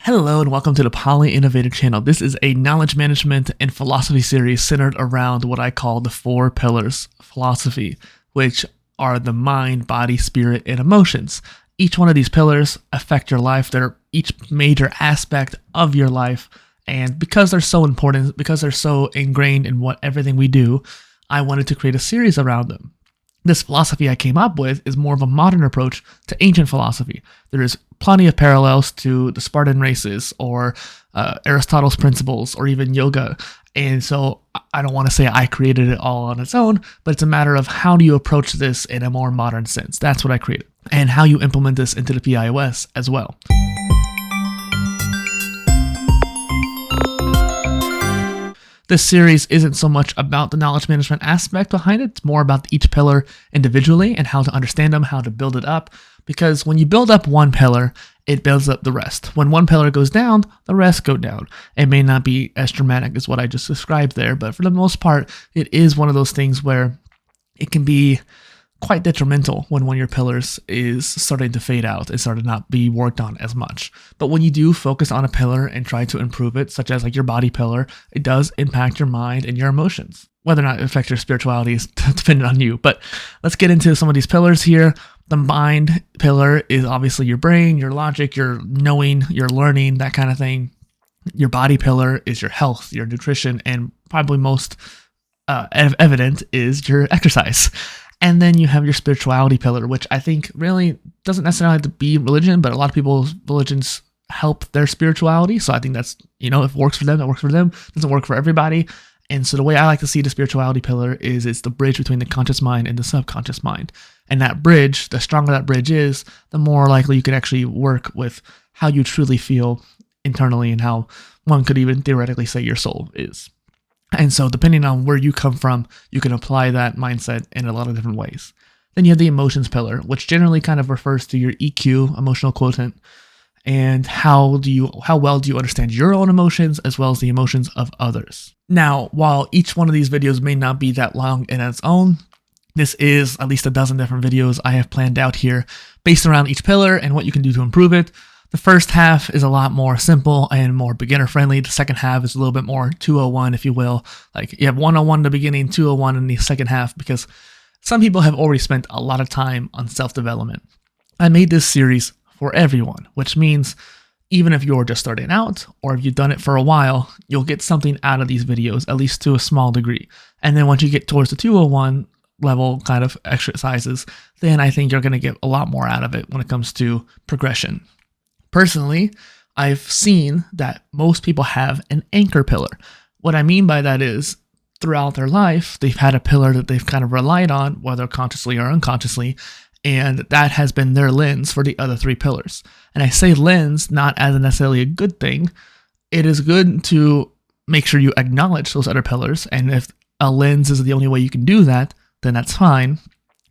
Hello and welcome to the PolyInnovator channel. This is a knowledge management and philosophy series centered around what I call the 4 pillars philosophy, which are the mind, body, spirit, and emotions. Each one of these pillars affect your life. They're each major aspect of your life. And because they're so important, because they're so ingrained in everything we do, I wanted to create a series around them. This philosophy I came up with is more of a modern approach to ancient philosophy. There is plenty of parallels to the Spartan races or Aristotle's principles or even yoga. And so I don't want to say I created it all on its own, but it's a matter of how do you approach this in a more modern sense. That's what I created. And how you implement this into the PIOS as well. This series isn't so much about the knowledge management aspect behind it. It's more about each pillar individually and how to understand them, how to build it up. Because when you build up one pillar, it builds up the rest. When one pillar goes down, the rest go down. It may not be as dramatic as what I just described there, but for the most part, it is one of those things where it can be quite detrimental when one of your pillars is starting to fade out and start to not be worked on as much. But when you do focus on a pillar and try to improve it, such as like your body pillar, it does impact your mind and your emotions. Whether or not it affects your spirituality is dependent on you. But let's get into some of these pillars here. The mind pillar is obviously your brain, your logic, your knowing, your learning, that kind of thing. Your body pillar is your health, your nutrition, and probably most evident is your exercise. And then you have your spirituality pillar, which I think really doesn't necessarily have to be religion, but a lot of people's religions help their spirituality. So I think that's, if it works for them, it works for them. It doesn't work for everybody. And so the way I like to see the spirituality pillar is it's the bridge between the conscious mind and the subconscious mind. And that bridge, the stronger that bridge is, the more likely you can actually work with how you truly feel internally and how one could even theoretically say your soul is. And so depending on where you come from, you can apply that mindset in a lot of different ways. Then you have the emotions pillar, which generally kind of refers to your EQ, emotional quotient, and how well do you understand your own emotions as well as the emotions of others. Now, while each one of these videos may not be that long in its own, this is at least a dozen different videos I have planned out here based around each pillar and what you can do to improve it. The first half is a lot more simple and more beginner friendly. The second half is a little bit more 201, if you will. Like you have 101 in the beginning, 201 in the second half, because some people have already spent a lot of time on self-development. I made this series for everyone, which means even if you're just starting out or if you've done it for a while, you'll get something out of these videos, at least to a small degree. And then once you get towards the 201 level kind of exercises, then I think you're going to get a lot more out of it when it comes to progression. Personally, I've seen that most people have an anchor pillar. What I mean by that is throughout their life, they've had a pillar that they've kind of relied on, whether consciously or unconsciously, and that has been their lens for the other 3 pillars. And I say lens not as necessarily a good thing. It is good to make sure you acknowledge those other pillars, and if a lens is the only way you can do that, then that's fine.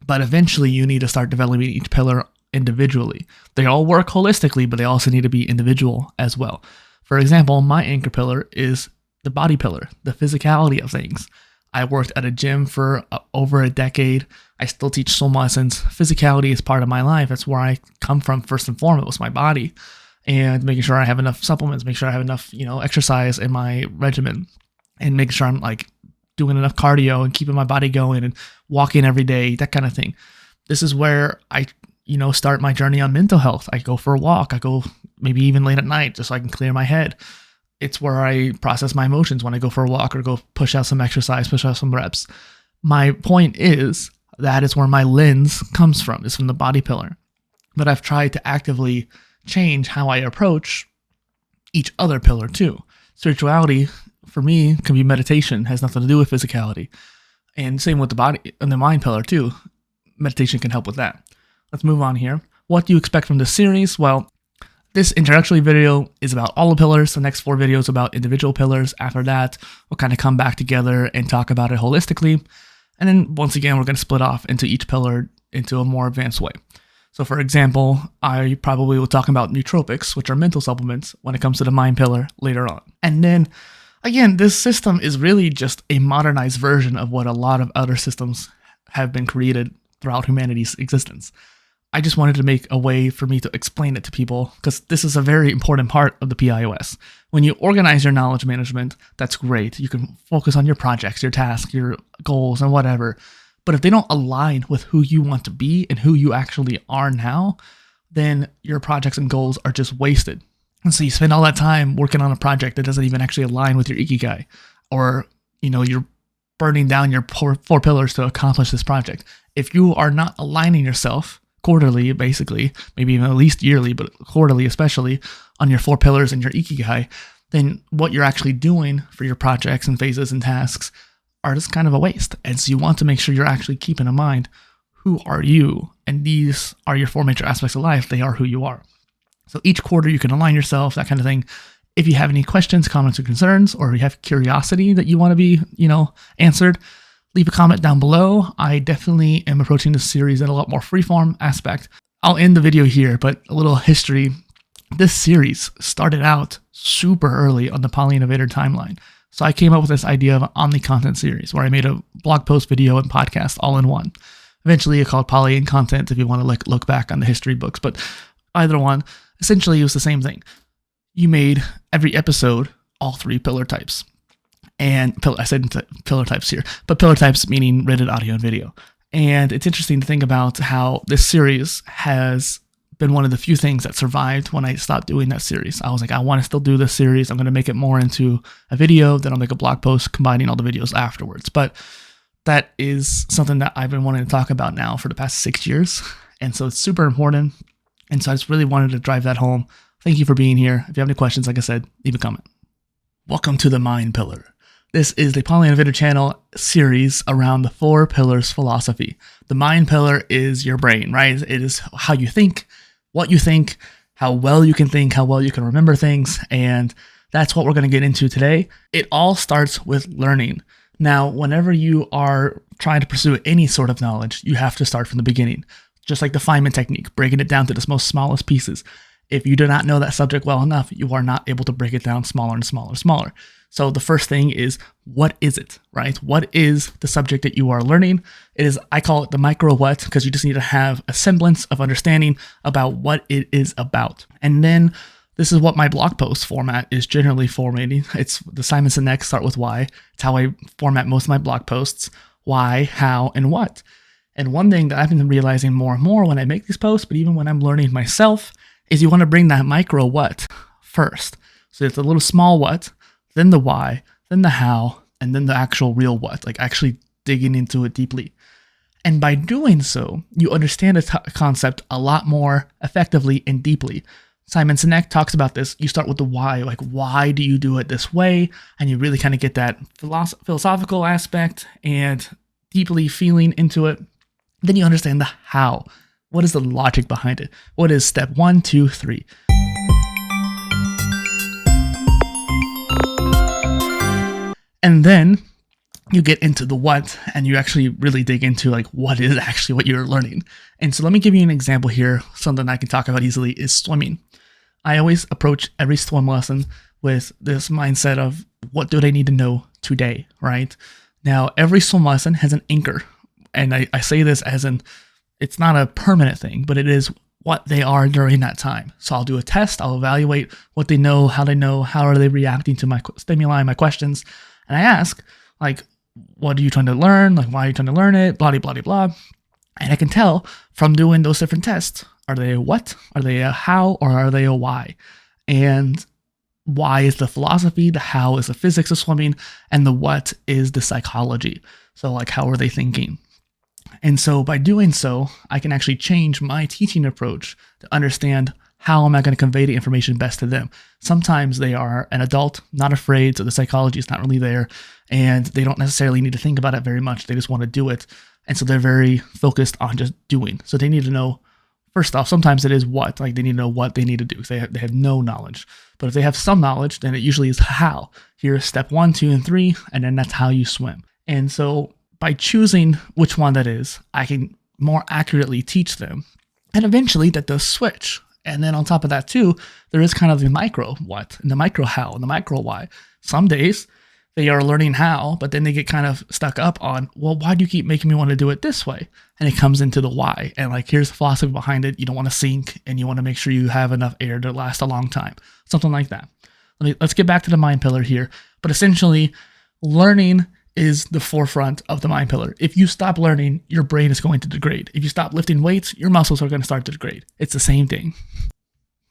But eventually you need to start developing each pillar individually. They all work holistically, but they also need to be individual as well. For example, my anchor pillar is the body pillar, the physicality of things. I worked at a gym for over a decade. I still teach swim lessons. Physicality is part of my life. That's where I come from first and foremost, my body. And making sure I have enough supplements, make sure I have enough, exercise in my regimen, and making sure I'm like doing enough cardio and keeping my body going and walking every day, that kind of thing. This is where I start my journey on mental health. I go for a walk. I go maybe even late at night just so I can clear my head. It's where I process my emotions when I go for a walk or go push out some exercise, push out some reps. My point is that is where my lens comes from, is from the body pillar. But I've tried to actively change how I approach each other pillar too. Spirituality, for me, can be meditation, has nothing to do with physicality. And same with the body and the mind pillar too. Meditation can help with that. Let's move on here. What do you expect from this series? Well, this introductory video is about all the pillars. The next 4 videos about individual pillars. After that, we'll kind of come back together and talk about it holistically. And then once again, we're going to split off into each pillar into a more advanced way. So for example, I probably will talk about nootropics, which are mental supplements, when it comes to the mind pillar later on. And then again, this system is really just a modernized version of what a lot of other systems have been created throughout humanity's existence. I just wanted to make a way for me to explain it to people because this is a very important part of the PIOS. When you organize your knowledge management, that's great. You can focus on your projects, your tasks, your goals, and whatever. But if they don't align with who you want to be and who you actually are now, then your projects and goals are just wasted. And so you spend all that time working on a project that doesn't even actually align with your ikigai, or you're burning down your four pillars to accomplish this project. If you are not aligning yourself quarterly, basically, maybe even at least yearly, but quarterly especially, on your 4 pillars and your ikigai, then what you're actually doing for your projects and phases and tasks are just kind of a waste. And so you want to make sure you're actually keeping in mind, who are you? And these are your 4 major aspects of life. They are who you are. So each quarter you can align yourself, that kind of thing. If you have any questions, comments, or concerns, or you have curiosity that you want to be, answered, leave a comment down below. I definitely am approaching this series in a lot more freeform aspect. I'll end the video here, but a little history. This series started out super early on the PolyInnovator timeline. So I came up with this idea of an omni-content series where I made a blog post, video, and podcast all in one. Eventually it called Poly in Content if you want to look back on the history books, but either one, essentially it was the same thing. You made every episode all 3 pillar types. And I said pillar types here, but pillar types meaning written audio and video. And it's interesting to think about how this series has been one of the few things that survived when I stopped doing that series. I was like, I want to still do this series. I'm going to make it more into a video, then I'll make a blog post combining all the videos afterwards. But that is something that I've been wanting to talk about now for the past 6 years. And so it's super important. And so I just really wanted to drive that home. Thank you for being here. If you have any questions, like I said, leave a comment. Welcome to the Mind Pillar. This is the PolyInnovator channel series around the 4 pillars philosophy. The mind pillar is your brain, right? It is how you think, what you think, how well you can think, how well you can remember things. And that's what we're going to get into today. It all starts with learning. Now, whenever you are trying to pursue any sort of knowledge, you have to start from the beginning. Just like the Feynman technique, breaking it down to the most smallest pieces. If you do not know that subject well enough, you are not able to break it down smaller and smaller and smaller. So the first thing is, what is it, right? What is the subject that you are learning? It is, I call it the micro what, because you just need to have a semblance of understanding about what it is about. And then this is what my blog post format is generally formatting. It's the Simon Sinek start with why. It's how I format most of my blog posts. Why, how, and what. And one thing that I've been realizing more and more when I make these posts, but even when I'm learning myself, is you want to bring that micro what first. So it's a little small what, then the why, then the how, and then the actual real what, like actually digging into it deeply. And by doing so, you understand a concept a lot more effectively and deeply. Simon Sinek talks about this. You start with the why, like why do you do it this way? And you really kind of get that philosophical aspect and deeply feeling into it. Then you understand the how. What is the logic behind it? What is step 1, 2, 3? And then you get into the what, and you actually really dig into like what is actually what you're learning. And so let me give you an example here. Something I can talk about easily is swimming. I always approach every swim lesson with this mindset of what do they need to know today, right? Now, every swim lesson has an anchor. And I say this as in, it's not a permanent thing, but it is what they are during that time. So I'll do a test. I'll evaluate what they know, how are they reacting to my stimuli, my questions. And I ask, like, what are you trying to learn? Like, why are you trying to learn it? Blah, blah, blah, blah. And I can tell from doing those different tests, are they a what? Are they a how? Or are they a why? And why is the philosophy, the how is the physics of swimming, and the what is the psychology. So like, how are they thinking? And so by doing so, I can actually change my teaching approach to understand how am I going to convey the information best to them. Sometimes they are an adult, not afraid, so the psychology is not really there, and they don't necessarily need to think about it very much. They just want to do it. And so they're very focused on just doing. So they need to know, first off, sometimes it is what, like they need to know what they need to do because they have no knowledge. But if they have some knowledge, then it usually is how. Here's step 1, 2, and 3, and then that's how you swim. And so by choosing which one that is, I can more accurately teach them. And eventually that does switch. And then on top of that too, there is kind of the micro what, and the micro how, and the micro why. Some days They are learning how, but then they get kind of stuck up on, well, why do you keep making me want to do it this way? And it comes into the why. And like, here's the philosophy behind it. You don't want to sink, and you want to make sure you have enough air to last a long time. Something like that. Let's get back to the mind pillar here. But essentially, learning is the forefront of the mind pillar. If you stop learning, your brain is going to degrade. If you stop lifting weights, your muscles are going to start to degrade. It's the same thing.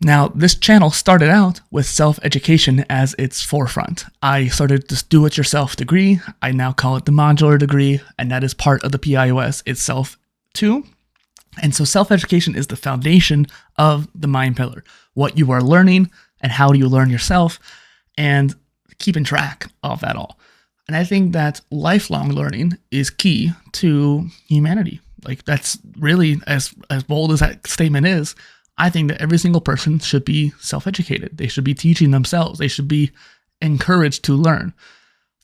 Now, this channel started out with self-education as its forefront. I started this do-it-yourself degree. I now call it the modular degree, and that is part of the PIOS itself too. And so self-education is the foundation of the mind pillar. What you are learning and how do you learn yourself, and keeping track of that all. And I think that lifelong learning is key to humanity. Like, that's really, as bold as that statement is, I think that every single person should be self-educated. They should be teaching themselves. They should be encouraged to learn.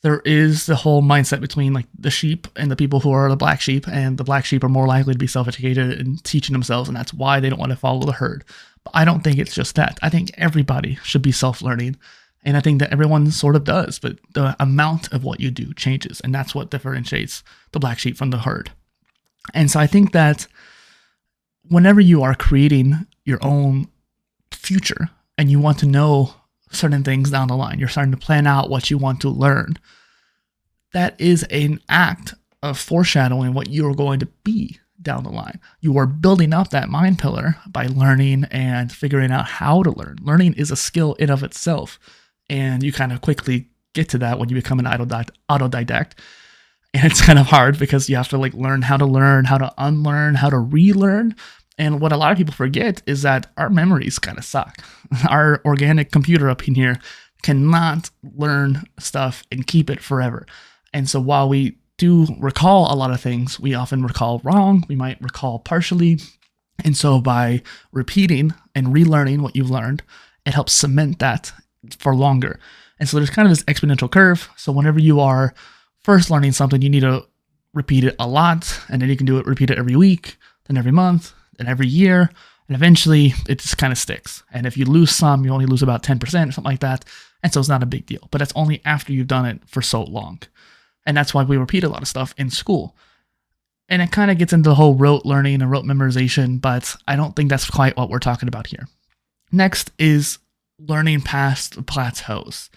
There is the whole mindset between like the sheep and the people who are the black sheep, and the black sheep are more likely to be self-educated and teaching themselves, and that's why they don't want to follow the herd. But I don't think it's just that. I think everybody should be self-learning, and I think that everyone sort of does, but the amount of what you do changes, and that's what differentiates the black sheep from the herd. And so I think that whenever you are creating your own future and you want to know certain things down the line, you're starting to plan out what you want to learn, that is an act of foreshadowing what you're going to be down the line. You are building up that mind pillar by learning and figuring out how to learn. Learning is a skill in of itself, and you kind of quickly get to that when you become an autodidact. And it's kind of hard because you have to like learn, how to unlearn, how to relearn. And what a lot of people forget is that our memories kind of suck. Our organic computer up in here cannot learn stuff and keep it forever. And so while we do recall a lot of things, we often recall wrong. We might recall partially. And so by repeating and relearning what you've learned, it helps cement that for longer. And so there's kind of this exponential curve. So whenever you are first learning something, you need to repeat it a lot, and then you can repeat it every week, then every month, and every year, and eventually it just kind of sticks. And if you lose some, you only lose about 10% or something like that, and so it's not a big deal. But that's only after you've done it for so long. And that's why we repeat a lot of stuff in school. And it kind of gets into the whole rote learning and rote memorization, but I don't think that's quite what we're talking about here. Next is learning past plateaus.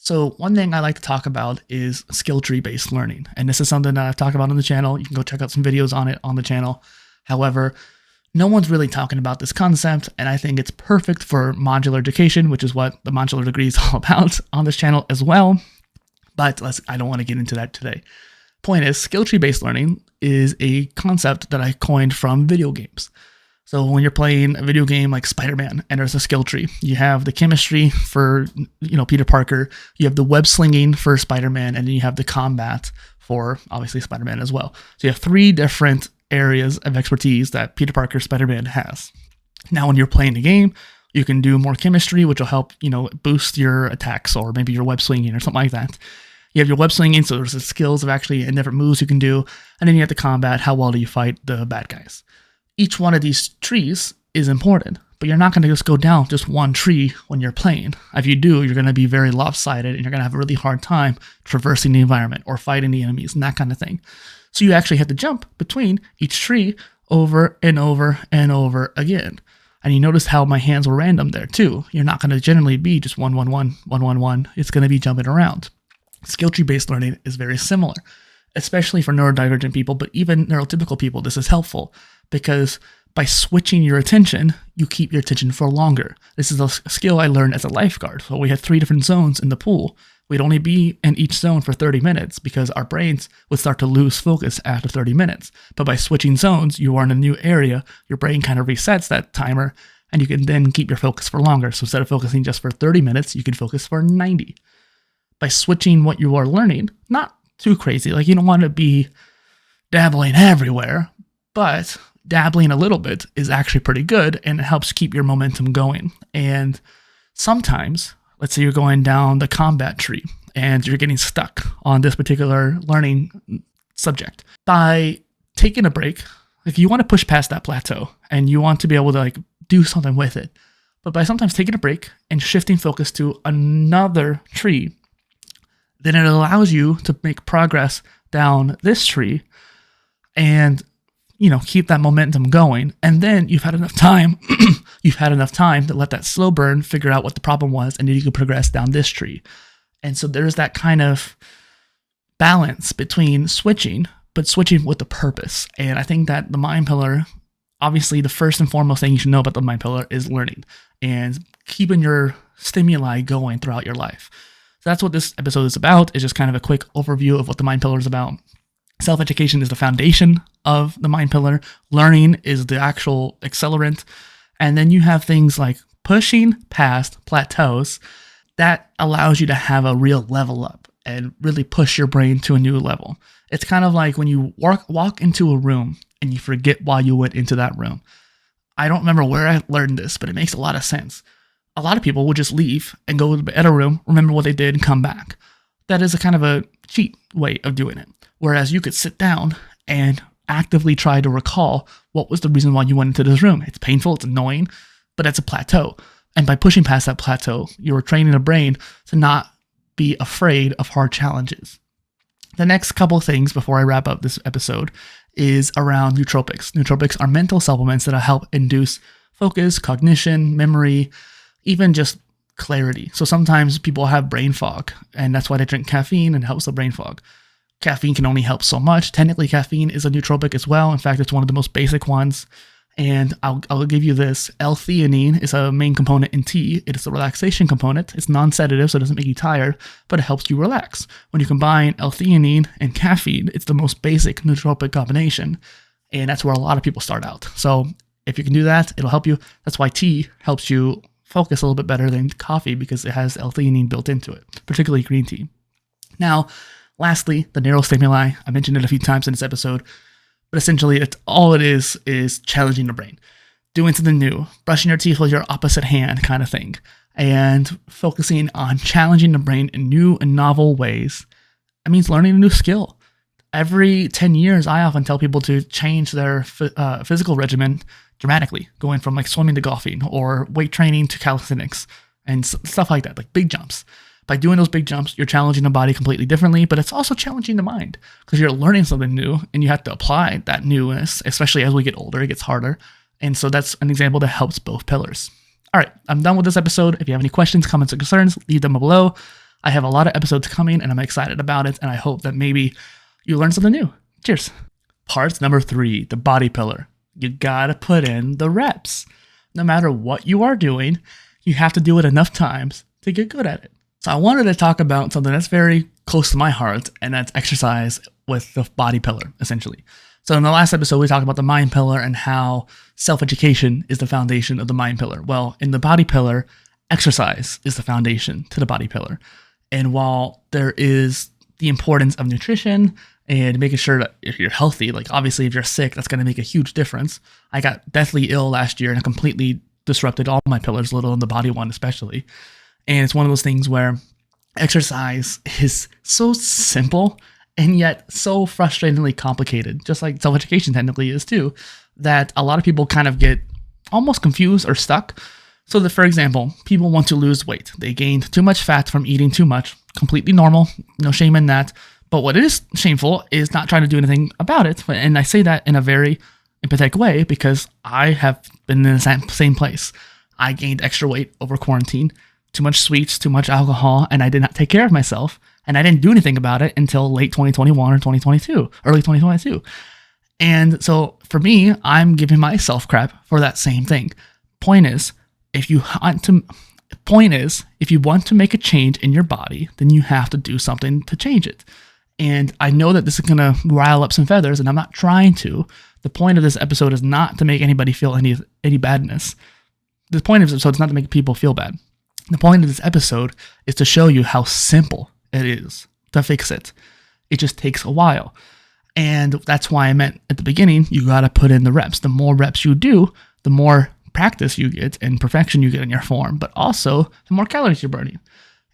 So one thing I like to talk about is skill tree based learning. And this is something that I've talked about on the channel. You can go check out some videos on it on the channel. However, no one's really talking about this concept, and I think it's perfect for modular education, which is what the modular degree is all about on this channel as well. But I don't want to get into that today. Point is, skill tree based learning is a concept that I coined from video games. So when you're playing a video game like Spider-Man and there's a skill tree, you have the chemistry for, Peter Parker, you have the web slinging for Spider-Man, and then you have the combat for obviously Spider-Man as well. So you have 3 different areas of expertise that Peter Parker Spider-Man has. Now, when you're playing the game, you can do more chemistry, which will help, boost your attacks, or maybe your web slinging or something like that. You have your web slinging, so there's the skills of actually and different moves you can do, and then you have the combat, how well do you fight the bad guys. Each one of these trees is important, but you're not going to just go down just one tree when you're playing. If you do, you're going to be very lopsided, and you're going to have a really hard time traversing the environment or fighting the enemies and that kind of thing. So you actually have to jump between each tree over and over and over again. And you notice how my hands were random there too. You're not going to generally be just 1, 1, 1, 1, 1, 1. It's going to be jumping around. Skill tree based learning is very similar, especially for neurodivergent people, but even neurotypical people, this is helpful because by switching your attention, you keep your attention for longer. This is a skill I learned as a lifeguard. So we had 3 different zones in the pool. We'd only be in each zone for 30 minutes because our brains would start to lose focus after 30 minutes. But by switching zones, you are in a new area, your brain kind of resets that timer, and you can then keep your focus for longer. So instead of focusing just for 30 minutes, you can focus for 90. By switching what you are learning, not too crazy, like you don't want to be dabbling everywhere, but dabbling a little bit is actually pretty good, and it helps keep your momentum going. And sometimes, let's say you're going down the combat tree and you're getting stuck on this particular learning subject. By taking a break, if you want to push past that plateau and you want to be able to do something with it, but by sometimes taking a break and shifting focus to another tree, then it allows you to make progress down this tree and, keep that momentum going. And then you've had enough time, to let that slow burn figure out what the problem was, and then you can progress down this tree. And so there's that kind of balance between switching, but switching with a purpose. And I think that the mind pillar, obviously the first and foremost thing you should know about the mind pillar is learning and keeping your stimuli going throughout your life. So that's what this episode is about, is just kind of a quick overview of what the mind pillar is about. Self-education is the foundation of the mind pillar. Learning is the actual accelerant. And then you have things like pushing past plateaus that allows you to have a real level up and really push your brain to a new level. It's kind of like when you walk into a room and you forget why you went into that room. I don't remember where I learned this, but it makes a lot of sense. A lot of people will just leave and go to the other room, remember what they did, and come back. That is a kind of a cheat way of doing it. Whereas you could sit down and actively try to recall what was the reason why you went into this room. It's painful, it's annoying, but it's a plateau. And by pushing past that plateau, you're training the brain to not be afraid of hard challenges. The next couple of things before I wrap up this episode is around nootropics. Nootropics are mental supplements that help induce focus, cognition, memory, even just clarity. So sometimes people have brain fog, and that's why they drink caffeine, and it helps the brain fog. Caffeine can only help so much. Technically, caffeine is a nootropic as well. In fact, it's one of the most basic ones. And I'll give you this. L-theanine is a main component in tea. It is a relaxation component. It's non-sedative, so it doesn't make you tired, but it helps you relax. When you combine L-theanine and caffeine, it's the most basic nootropic combination. And that's where a lot of people start out. So if you can do that, it'll help you. That's why tea helps you focus a little bit better than coffee, because it has L-theanine built into it, particularly green tea. Now, lastly, the neurostimuli. I mentioned it a few times in this episode, but essentially it's all it is challenging the brain, doing something new, brushing your teeth with your opposite hand kind of thing, and focusing on challenging the brain in new and novel ways. That means learning a new skill. Every 10 years, I often tell people to change their physical regimen dramatically, going from like swimming to golfing or weight training to calisthenics and stuff like that, like big jumps. By doing those big jumps, you're challenging the body completely differently, but it's also challenging the mind because you're learning something new and you have to apply that newness, especially as we get older, it gets harder. And so that's an example that helps both pillars. All right, I'm done with this episode. If you have any questions, comments, or concerns, leave them below. I have a lot of episodes coming and I'm excited about it. And I hope that maybe you learn something new. Cheers. Parts number 3, the body pillar. You gotta put in the reps. No matter what you are doing, you have to do it enough times to get good at it. So I wanted to talk about something that's very close to my heart, and that's exercise with the body pillar, essentially. So in the last episode, we talked about the mind pillar and how self-education is the foundation of the mind pillar. Well, in the body pillar, exercise is the foundation to the body pillar. And while there is the importance of nutrition and making sure that if you're healthy, like obviously if you're sick, that's going to make a huge difference. I got deathly ill last year and it completely disrupted all my pillars, little in the body one especially. And it's one of those things where exercise is so simple and yet so frustratingly complicated, just like self-education technically is too, that a lot of people kind of get almost confused or stuck. So for example, people want to lose weight. They gained too much fat from eating too much, completely normal, no shame in that. But what is shameful is not trying to do anything about it. And I say that in a very empathetic way because I have been in the same place. I gained extra weight over quarantine. Too much sweets, too much alcohol, and I did not take care of myself, and I didn't do anything about it until late 2021 or 2022, early 2022. And so for me, I'm giving myself crap for that same thing. Point is, if you want to make a change in your body, then you have to do something to change it. And I know that this is going to rile up some feathers, and I'm not trying to. The point of this episode is not to make anybody feel any badness. The point of this episode is not to make people feel bad. The point of this episode is to show you how simple it is to fix it. It just takes a while. And that's why I meant at the beginning, you got to put in the reps. The more reps you do, the more practice you get and perfection you get in your form, but also the more calories you're burning.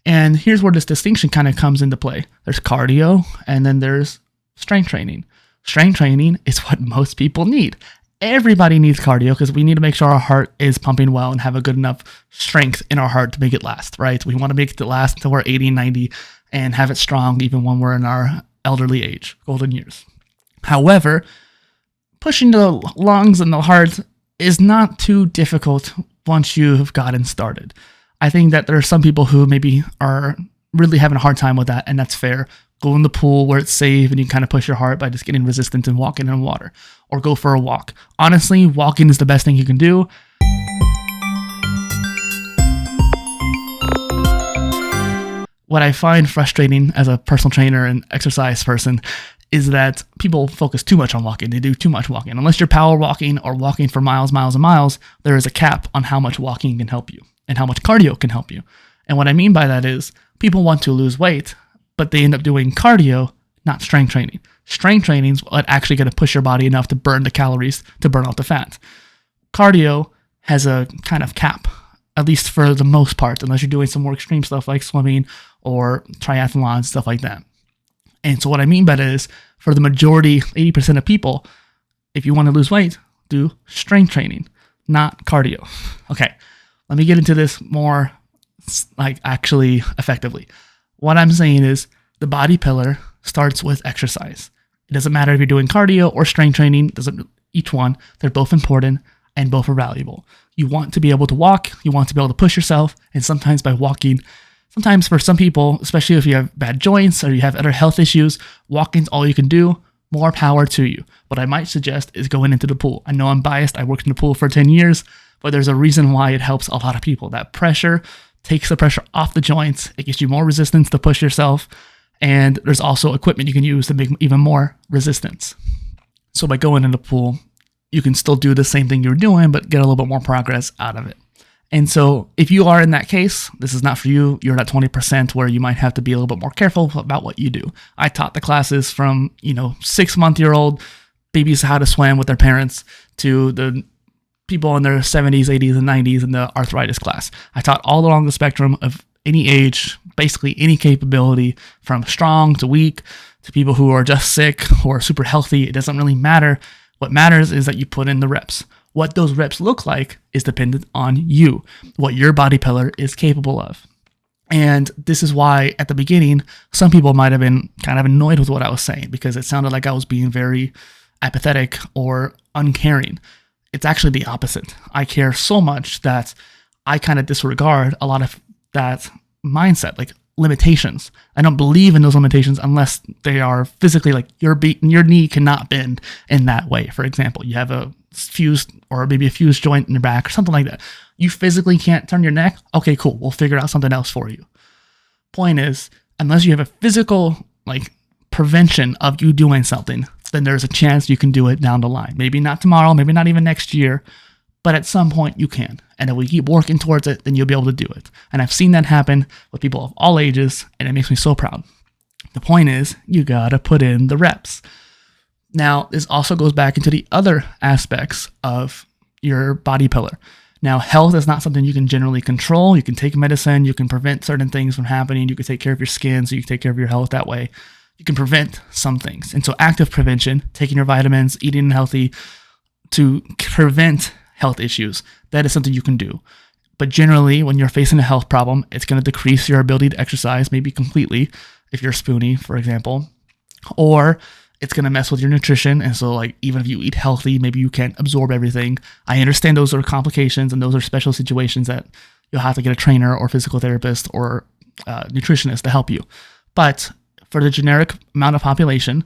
And here's where this distinction kind of comes into play. There's cardio and then there's strength training. Strength training is what most people need. Everybody needs cardio because we need to make sure our heart is pumping well and have a good enough strength in our heart to make it last, right? We want to make it last until we're 80, 90 and have it strong even when we're in our elderly age, golden years. However, pushing the lungs and the heart is not too difficult once you've gotten started. I think that there are some people who maybe are really having a hard time with that, and that's fair. Go in the pool where it's safe and you kind of push your heart by just getting resistance and walking in water, or go for a walk. Honestly, walking is the best thing you can do. What I find frustrating as a personal trainer and exercise person is that people focus too much on walking. They do too much walking. Unless you're power walking or walking for miles, miles, and miles, there is a cap on how much walking can help you and how much cardio can help you. And what I mean by that is people want to lose weight, but they end up doing cardio, not strength training. Strength training is what actually going to push your body enough to burn the calories, to burn out the fat. Cardio has a kind of cap, at least for the most part, unless you're doing some more extreme stuff like swimming or triathlon, stuff like that. And so what I mean by that is, for the majority, 80% of people, if you want to lose weight, do strength training, not cardio. Okay, let me get into this more actually effectively. What I'm saying is the body pillar starts with exercise. It doesn't matter if you're doing cardio or strength training, each one, they're both important and both are valuable. You want to be able to walk, you want to be able to push yourself, and sometimes by walking, sometimes for some people, especially if you have bad joints or you have other health issues, walking's all you can do. More power to you. What I might suggest is going into the pool. I know I'm biased. I worked in the pool for 10 years, but there's a reason why it helps a lot of people. That pressure takes the pressure off the joints. It gives you more resistance to push yourself. And there's also equipment you can use to make even more resistance. So by going in the pool, you can still do the same thing you're doing, but get a little bit more progress out of it. And so if you are in that case, this is not for you. You're at 20% where you might have to be a little bit more careful about what you do. I taught the classes from, 6-month-year-old babies how to swim with their parents to the people in their 70s, 80s, and 90s in the arthritis class. I taught all along the spectrum of any age, basically any capability, from strong to weak to people who are just sick or super healthy. It doesn't really matter. What matters is that you put in the reps. What those reps look like is dependent on you, what your body pillar is capable of. And this is why at the beginning, some people might have been kind of annoyed with what I was saying because it sounded like I was being very apathetic or uncaring. It's actually the opposite. I care so much that I kind of disregard a lot of that mindset, like limitations. I don't believe in those limitations unless they are physically, like your knee cannot bend in that way. For example, you have a fused or maybe a fused joint in your back or something like that. You physically can't turn your neck. Okay, cool. We'll figure out something else for you. Point is, unless you have a physical prevention of you doing something, then there's a chance you can do it down the line. Maybe not tomorrow, maybe not even next year, but at some point you can. And if we keep working towards it, then you'll be able to do it. And I've seen that happen with people of all ages, and it makes me so proud. The point is, you gotta put in the reps. Now, this also goes back into the other aspects of your body pillar. Now, health is not something you can generally control. You can take medicine, you can prevent certain things from happening, you can take care of your skin, so you can take care of your health that way. You can prevent some things. And so active prevention, taking your vitamins, eating healthy to prevent health issues, that is something you can do. But generally, when you're facing a health problem, it's going to decrease your ability to exercise, maybe completely, if you're spoony, for example, or it's going to mess with your nutrition. And so even if you eat healthy, maybe you can't absorb everything. I understand those are complications and those are special situations that you'll have to get a trainer or physical therapist or nutritionist to help you. But for the generic amount of population,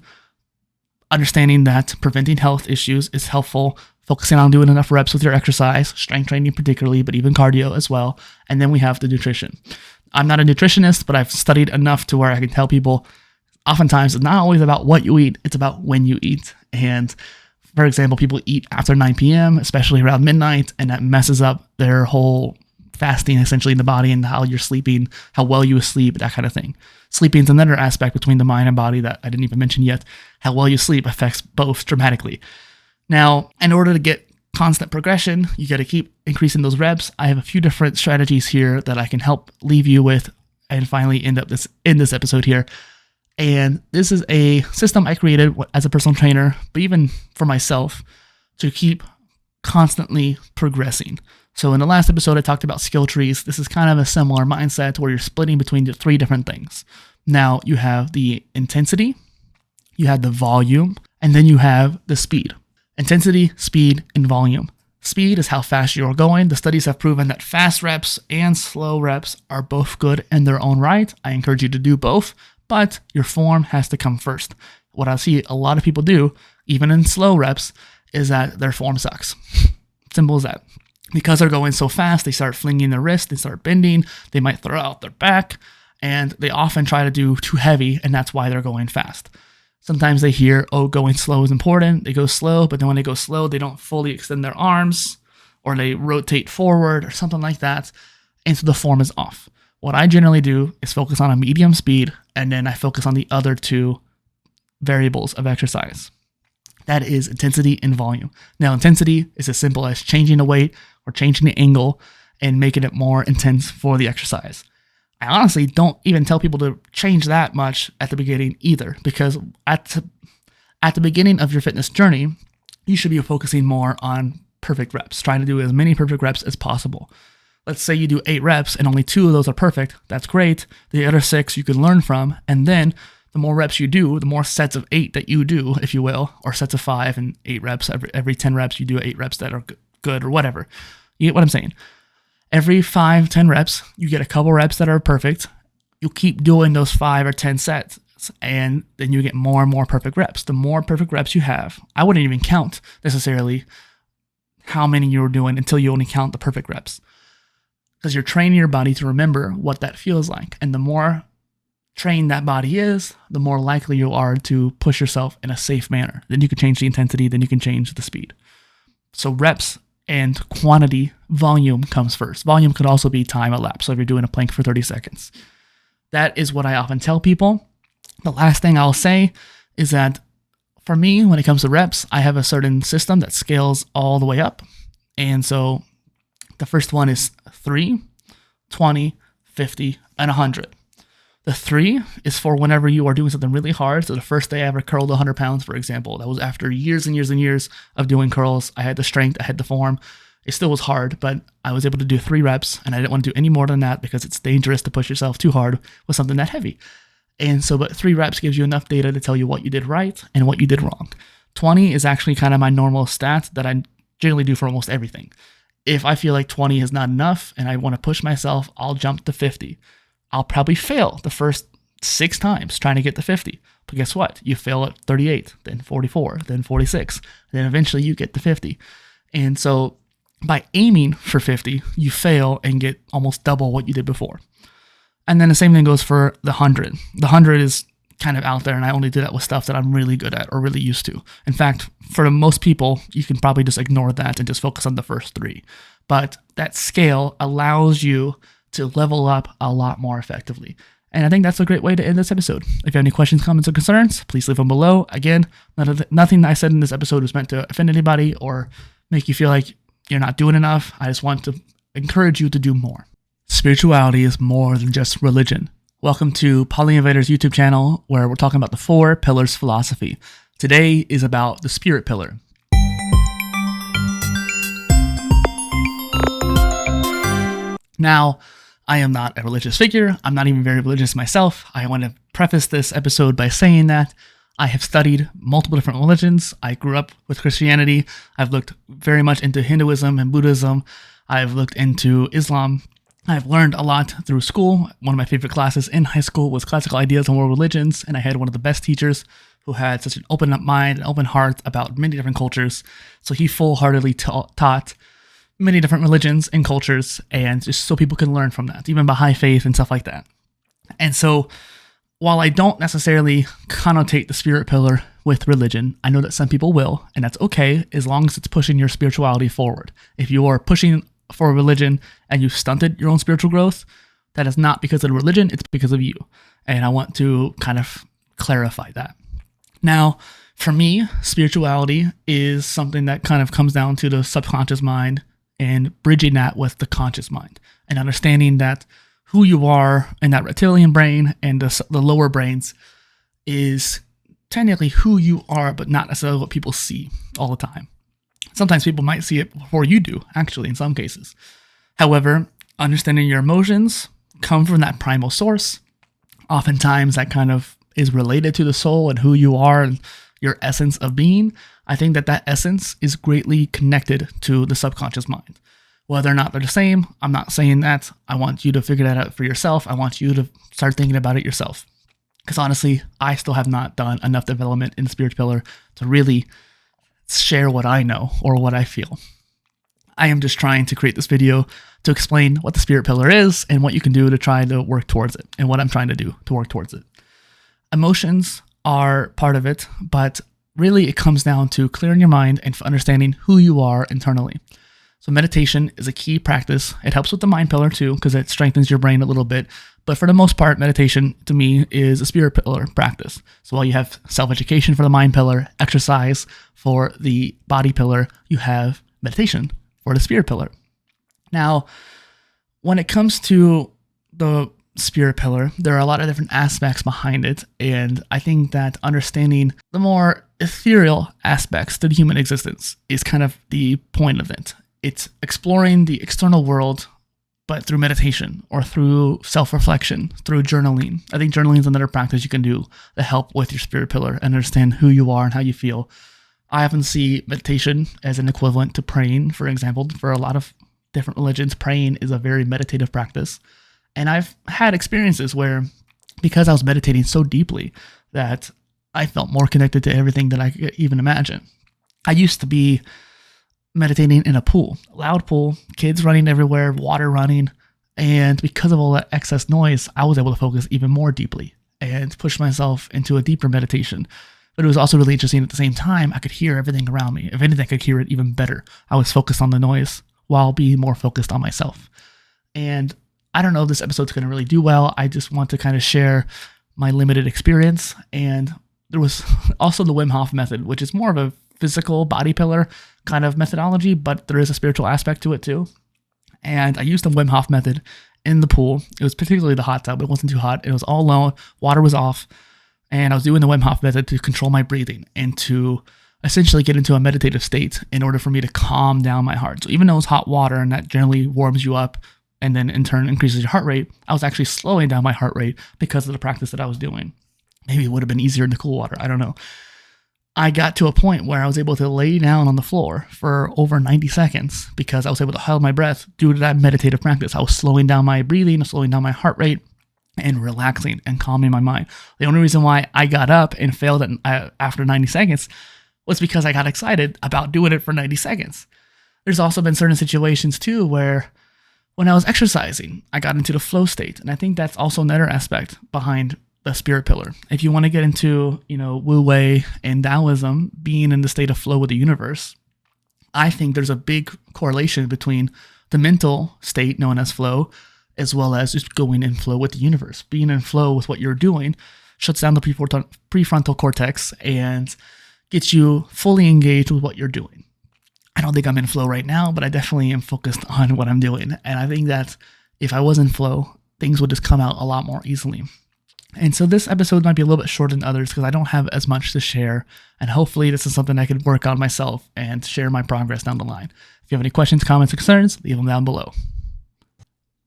understanding that preventing health issues is helpful, focusing on doing enough reps with your exercise, strength training particularly, but even cardio as well. And then we have the nutrition. I'm not a nutritionist, but I've studied enough to where I can tell people oftentimes it's not always about what you eat, it's about when you eat. And for example, people eat after 9 p.m., especially around midnight, and that messes up their whole fasting essentially in the body and how you're sleeping, how well you sleep, that kind of thing. Sleeping is another aspect between the mind and body that I didn't even mention yet. How well you sleep affects both dramatically. Now, in order to get constant progression, you got to keep increasing those reps. I have a few different strategies here that I can help leave you with and finally end this episode here. And this is a system I created as a personal trainer, but even for myself, to keep constantly progressing. So in the last episode, I talked about skill trees. This is kind of a similar mindset where you're splitting between the three different things. Now you have the intensity, you have the volume, and then you have the speed. Intensity, speed, and volume. Speed is how fast you're going. The studies have proven that fast reps and slow reps are both good in their own right. I encourage you to do both, but your form has to come first. What I see a lot of people do, even in slow reps, is that their form sucks. Simple as that. Because they're going so fast, they start flinging their wrist, they start bending, they might throw out their back, and they often try to do too heavy, and that's why they're going fast. Sometimes they hear, oh, going slow is important. They go slow, but then when they go slow, they don't fully extend their arms, or they rotate forward, or something like that, and so the form is off. What I generally do is focus on a medium speed, and then I focus on the other two variables of exercise. That is intensity and volume. Now, intensity is as simple as changing the weight or changing the angle and making it more intense for the exercise. I honestly don't even tell people to change that much at the beginning either, because at the beginning of your fitness journey, you should be focusing more on perfect reps, trying to do as many perfect reps as possible. Let's say you do 8 reps and only 2 of those are perfect. That's great. The other 6 you can learn from, and then the more reps you do, the more sets of 8 that you do, if you will, or sets of 5 and 8 reps. Every 10 reps, you do 8 reps that are good or whatever. You get what I'm saying? Every 5, 10 reps, you get a couple reps that are perfect. You'll keep doing those 5 or 10 sets, and then you get more and more perfect reps. The more perfect reps you have, I wouldn't even count necessarily how many you were doing until you only count the perfect reps. Because you're training your body to remember what that feels like. And the more trained that body is, the more likely you are to push yourself in a safe manner. Then you can change the intensity, then you can change the speed. So reps and quantity, volume comes first. Volume could also be time elapsed. So if you're doing a plank for 30 seconds, that is what I often tell people. The last thing I'll say is that for me, when it comes to reps, I have a certain system that scales all the way up. And so the first one is 3, 20, 50, and 100. The 3 is for whenever you are doing something really hard. So the first day I ever curled 100 pounds, for example, that was after years and years and years of doing curls. I had the strength, I had the form. It still was hard, but I was able to do 3 reps, and I didn't want to do any more than that because it's dangerous to push yourself too hard with something that heavy. And so, but 3 reps gives you enough data to tell you what you did right and what you did wrong. 20 is actually kind of my normal stat that I generally do for almost everything. If I feel like 20 is not enough and I want to push myself, I'll jump to 50. I'll probably fail the first 6 times trying to get to 50. But guess what? You fail at 38, then 44, then 46, then eventually you get to 50. And so by aiming for 50, you fail and get almost double what you did before. And then the same thing goes for the 100. The 100 is kind of out there, and I only do that with stuff that I'm really good at or really used to. In fact, for most people, you can probably just ignore that and just focus on the first 3. But that scale allows you to level up a lot more effectively. And I think that's a great way to end this episode. If you have any questions, comments, or concerns, please leave them below. Again, nothing I said in this episode was meant to offend anybody or make you feel like you're not doing enough. I just want to encourage you to do more. Spirituality is more than just religion. Welcome to PolyInnovator's YouTube channel, where we're talking about the 4 pillars philosophy. Today is about the spirit pillar. Now, I am not a religious figure. I'm not even very religious myself. I want to preface this episode by saying that I have studied multiple different religions. I grew up with Christianity. I've looked very much into Hinduism and Buddhism. I've looked into Islam. I've learned a lot through school. One of my favorite classes in high school was Classical Ideas on World Religions, and I had one of the best teachers who had such an open mind and open heart about many different cultures. So he full-heartedly taught many different religions and cultures, and just so people can learn from that, even Baha'i faith and stuff like that. And so while I don't necessarily connotate the spirit pillar with religion, I know that some people will, and that's okay as long as it's pushing your spirituality forward. If you are pushing for a religion and you've stunted your own spiritual growth, that is not because of the religion, it's because of you. And I want to kind of clarify that. Now, for me, spirituality is something that kind of comes down to the subconscious mind and bridging that with the conscious mind and understanding that who you are in that reptilian brain and the lower brains is technically who you are, but not necessarily what people see all the time. Sometimes people might see it before you do, actually, in some cases. However, understanding your emotions come from that primal source. Oftentimes that kind of is related to the soul and who you are and your essence of being. I think that essence is greatly connected to the subconscious mind. Whether or not they're the same, I'm not saying that. I want you to figure that out for yourself. I want you to start thinking about it yourself. Because honestly, I still have not done enough development in the spirit pillar to really share what I know or what I feel. I am just trying to create this video to explain what the spirit pillar is and what you can do to try to work towards it and what I'm trying to do to work towards it. Emotions are part of it, but really it comes down to clearing your mind and understanding who you are internally. So meditation is a key practice. It helps with the mind pillar too, because it strengthens your brain a little bit. But for the most part, meditation to me is a spirit pillar practice. So while you have self-education for the mind pillar, exercise for the body pillar, you have meditation for the spirit pillar. Now, when it comes to the spirit pillar, there are a lot of different aspects behind it. And I think that understanding the more ethereal aspects to the human existence is kind of the point of it. It's exploring the external world, but through meditation or through self-reflection, through journaling. I think journaling is another practice you can do to help with your spirit pillar and understand who you are and how you feel. I often see meditation as an equivalent to praying, for example. For a lot of different religions, praying is a very meditative practice. And I've had experiences where, because I was meditating so deeply, that I felt more connected to everything that I could even imagine. I used to be meditating in a pool, a loud pool, kids running everywhere, water running. And because of all that excess noise, I was able to focus even more deeply and push myself into a deeper meditation. But it was also really interesting at the same time. I could hear everything around me. If anything, I could hear it even better. I was focused on the noise while being more focused on myself. And I don't know if this episode's going to really do well. I just want to kind of share my limited experience. And there was also the Wim Hof method, which is more of a physical body pillar kind of methodology, but there is a spiritual aspect to it too. And I used the Wim Hof method in the pool. It was particularly the hot tub. It wasn't too hot. It was all low. Water was off. And I was doing the Wim Hof method to control my breathing and to essentially get into a meditative state in order for me to calm down my heart. So even though it was hot water and that generally warms you up and then in turn increases your heart rate, I was actually slowing down my heart rate because of the practice that I was doing. Maybe it would have been easier in the cool water. I don't know. I got to a point where I was able to lay down on the floor for over 90 seconds because I was able to hold my breath due to that meditative practice. I was slowing down my breathing, slowing down my heart rate, and relaxing and calming my mind. The only reason why I got up and failed after 90 seconds was because I got excited about doing it for 90 seconds. There's also been certain situations too where when I was exercising, I got into the flow state. And I think that's also another aspect behind the spirit pillar. If you want to get into, Wu Wei and Taoism, being in the state of flow with the universe, I think there's a big correlation between the mental state known as flow, as well as just going in flow with the universe. Being in flow with what you're doing shuts down the prefrontal cortex and gets you fully engaged with what you're doing. I don't think I'm in flow right now, but I definitely am focused on what I'm doing. And I think that if I was in flow, things would just come out a lot more easily. And so this episode might be a little bit shorter than others because I don't have as much to share. And hopefully this is something I could work on myself and share my progress down the line. If you have any questions, comments, or concerns, leave them down below.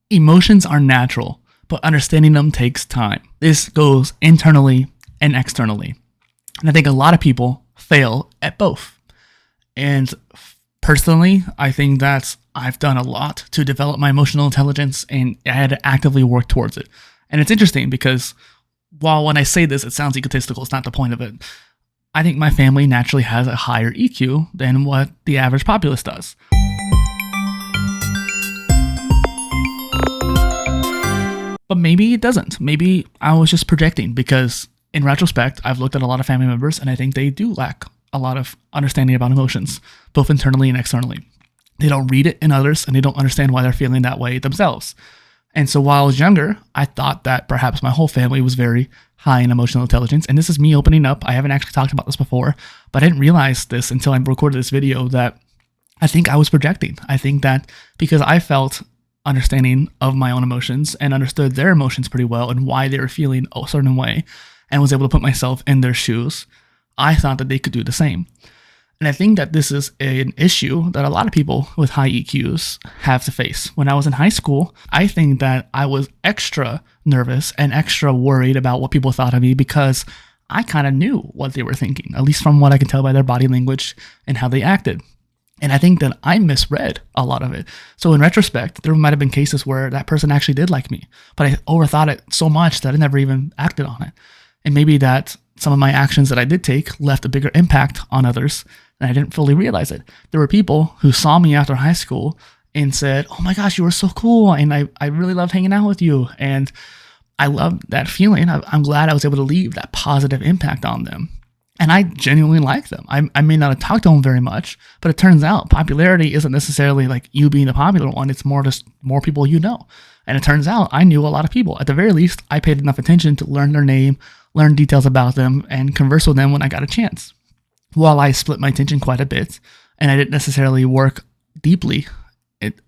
Emotions are natural, but understanding them takes time. This goes internally and externally. And I think a lot of people fail at both. And personally, I think that I've done a lot to develop my emotional intelligence and I had to actively work towards it. And it's interesting because while when I say this, it sounds egotistical, it's not the point of it. I think my family naturally has a higher EQ than what the average populace does. But maybe it doesn't. Maybe I was just projecting because in retrospect, I've looked at a lot of family members and I think they do lack a lot of understanding about emotions, both internally and externally. They don't read it in others and they don't understand why they're feeling that way themselves. And so while I was younger, I thought that perhaps my whole family was very high in emotional intelligence. And this is me opening up. I haven't actually talked about this before, but I didn't realize this until I recorded this video that I think I was projecting. I think that because I felt understanding of my own emotions and understood their emotions pretty well and why they were feeling a certain way and was able to put myself in their shoes, I thought that they could do the same. And I think that this is an issue that a lot of people with high EQs have to face. When I was in high school, I think that I was extra nervous and extra worried about what people thought of me because I kind of knew what they were thinking, at least from what I could tell by their body language and how they acted. And I think that I misread a lot of it. So in retrospect, there might have been cases where that person actually did like me, but I overthought it so much that I never even acted on it. And maybe that some of my actions that I did take left a bigger impact on others, and I didn't fully realize it. There were people who saw me after high school and said, "Oh my gosh, you were so cool, and I really loved hanging out with you." And I loved that feeling. I'm glad I was able to leave that positive impact on them. And I genuinely like them. I may not have talked to them very much, but it turns out popularity isn't necessarily like you being the popular one. It's more just more people you know. And it turns out I knew a lot of people. At the very least, I paid enough attention to learn their name, learn details about them, and converse with them when I got a chance. While I split my attention quite a bit, and I didn't necessarily work deeply,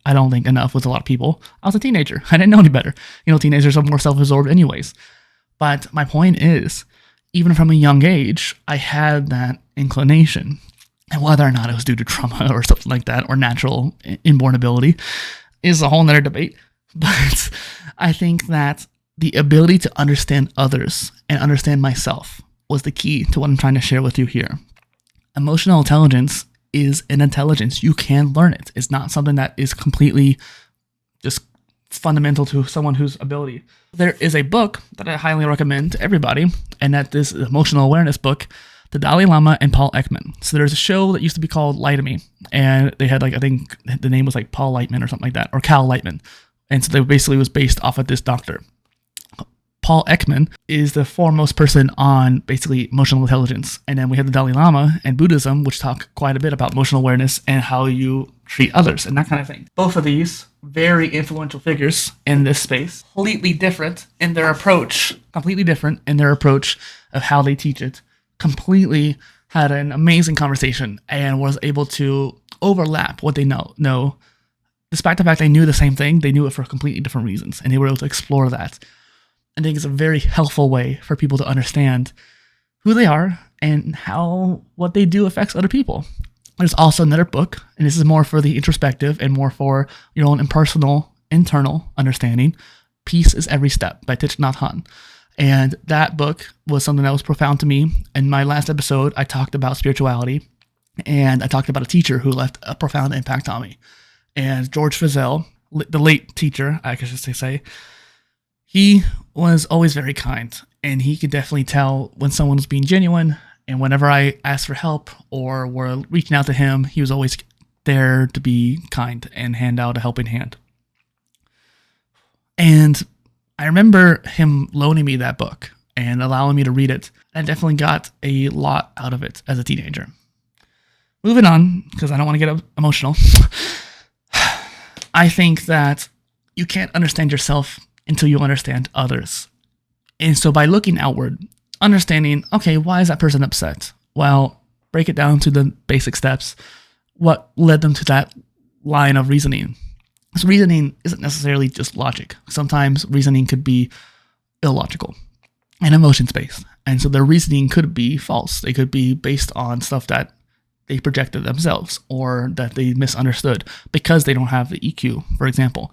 I don't think enough with a lot of people. I was a teenager. I didn't know any better. Teenagers are more self-absorbed anyways. But my point is, even from a young age, I had that inclination. And whether or not it was due to trauma or something like that, or natural inborn ability, is a whole nother debate. But I think that the ability to understand others and understand myself was the key to what I'm trying to share with you here. Emotional intelligence is an intelligence. You can learn it. It's not something that is completely just fundamental to someone whose ability. There is a book that I highly recommend to everybody, and that this emotional awareness book, the Dalai Lama and Paul Ekman. So there's a show that used to be called Lie to Me, and they had I think the name was like Paul Lightman or something like that, or Cal Lightman. And so they basically was based off of this doctor. Paul Ekman is the foremost person on basically emotional intelligence. And then we have the Dalai Lama and Buddhism, which talk quite a bit about emotional awareness and how you treat others and that kind of thing. Both of these very influential figures in this space, completely different in their approach of how they teach it, completely had an amazing conversation and was able to overlap what they know. Despite the fact they knew the same thing, they knew it for completely different reasons, and they were able to explore that. I think it's a very helpful way for people to understand who they are and how what they do affects other people. There's also another book, and this is more for the introspective and more for your own impersonal, internal understanding. Peace is Every Step by Thich Nhat Hanh. And that book was something that was profound to me. In my last episode, I talked about spirituality, and I talked about a teacher who left a profound impact on me. And George Fizell, the late teacher, I should say, he was always very kind, and he could definitely tell when someone was being genuine. And whenever I asked for help or were reaching out to him, he was always there to be kind and hand out a helping hand. And I remember him loaning me that book and allowing me to read it. I definitely got a lot out of it as a teenager. Moving on, because I don't want to get emotional. I think that you can't understand yourself until you understand others. And so by looking outward, understanding, okay, why is that person upset? Well, break it down to the basic steps. What led them to that line of reasoning? So reasoning isn't necessarily just logic. Sometimes reasoning could be illogical and emotions-based. And so their reasoning could be false. They could be based on stuff that they projected themselves or that they misunderstood because they don't have the EQ, for example.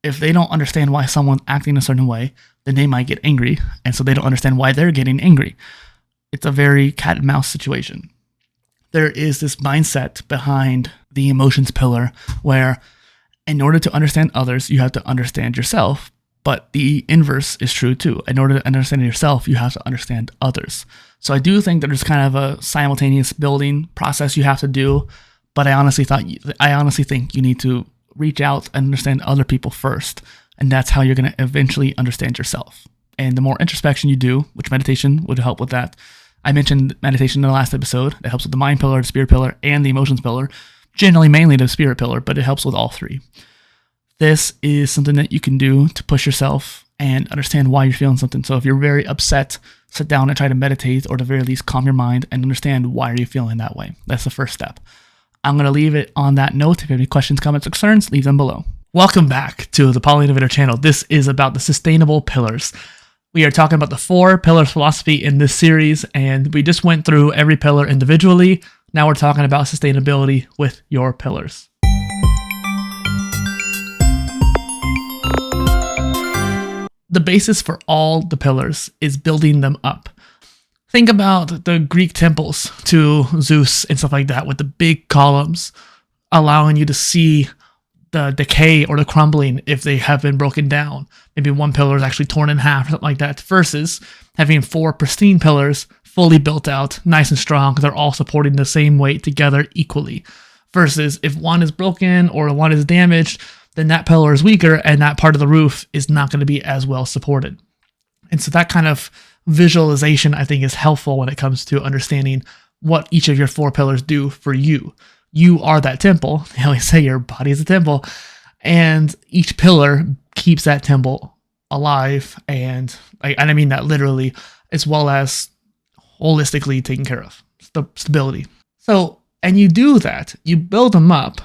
If they don't understand why someone's acting a certain way, then they might get angry, and so they don't understand why they're getting angry. It's a very cat and mouse situation. There is this mindset behind the emotions pillar where in order to understand others, you have to understand yourself, but the inverse is true too. In order to understand yourself, you have to understand others. So I do think that there's kind of a simultaneous building process you have to do, but I honestly think you need to reach out and understand other people first, and that's how you're going to eventually understand yourself. And the more introspection you do, which meditation would help with that. I mentioned meditation in the last episode. It helps with the mind pillar, the spirit pillar, and the emotions pillar. Generally, mainly the spirit pillar, but it helps with all three. This is something that you can do to push yourself and understand why you're feeling something. So if you're very upset, sit down and try to meditate, or at the very least calm your mind and understand why are you feeling that way. That's the first step. I'm going to leave it on that note. If you have any questions, comments, or concerns, leave them below. Welcome back to the PolyInnovator channel. This is about the sustainable pillars. We are talking about the 4 pillars philosophy in this series, and we just went through every pillar individually, Now we're talking about sustainability with your pillars. The basis for all the pillars is building them up. Think about the Greek temples to Zeus and stuff like that with the big columns allowing you to see the decay or the crumbling if they have been broken down. Maybe one pillar is actually torn in half or something like that, versus having 4 pristine pillars fully built out, nice and strong, because they're all supporting the same weight together equally. Versus if one is broken or one is damaged, then that pillar is weaker and that part of the roof is not going to be as well supported. And so that kind of visualization, I think, is helpful when it comes to understanding what each of your 4 pillars do for you. You are that temple. They always say your body is a temple, and each pillar keeps that temple alive, and I mean that literally, as well as holistically taken care of. Stability. So, and you do that, you build them up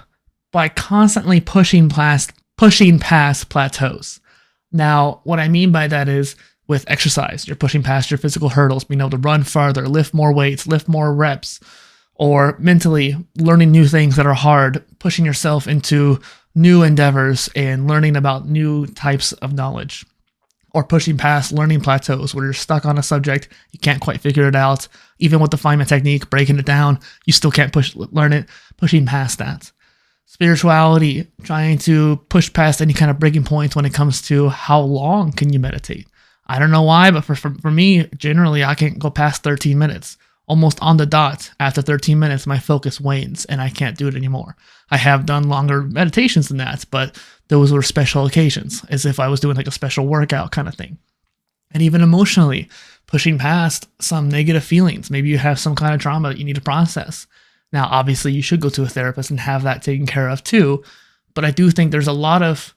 by constantly pushing past plateaus. Now, what I mean by that is with exercise, you're pushing past your physical hurdles, being able to run farther, lift more weights, lift more reps, or mentally learning new things that are hard, pushing yourself into new endeavors and learning about new types of knowledge, or pushing past learning plateaus where you're stuck on a subject, you can't quite figure it out. Even with the Feynman technique, breaking it down, you still can't learn it, pushing past that. Spirituality, trying to push past any kind of breaking points when it comes to how long can you meditate. I don't know why, but for me, generally, I can't go past 13 minutes. Almost on the dot, after 13 minutes, my focus wanes and I can't do it anymore. I have done longer meditations than that, but those were special occasions, as if I was doing like a special workout kind of thing. And even emotionally, pushing past some negative feelings. Maybe you have some kind of trauma that you need to process. Now, obviously, you should go to a therapist and have that taken care of too. But I do think there's a lot of,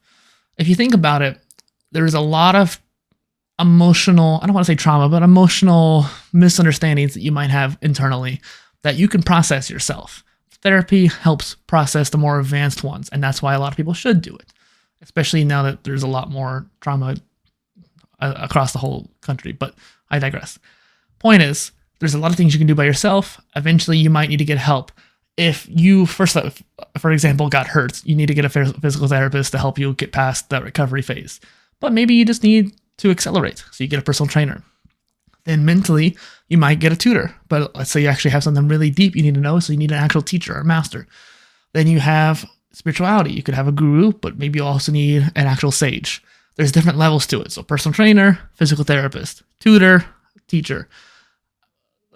if you think about it, there's a lot of emotional, I don't want to say trauma, but emotional misunderstandings that you might have internally that you can process yourself. Therapy helps process the more advanced ones, and that's why a lot of people should do it, especially now that there's a lot more trauma across the whole country. But I digress. Point is, there's a lot of things you can do by yourself. Eventually, you might need to get help. If you, for example, got hurt, you need to get a physical therapist to help you get past that recovery phase. But maybe you just need to accelerate, so you get a personal trainer. Then mentally, you might get a tutor, but let's say you actually have something really deep you need to know, so you need an actual teacher or master. Then you have spirituality. You could have a guru, but maybe you also need an actual sage. There's different levels to it. So personal trainer, physical therapist, tutor, teacher,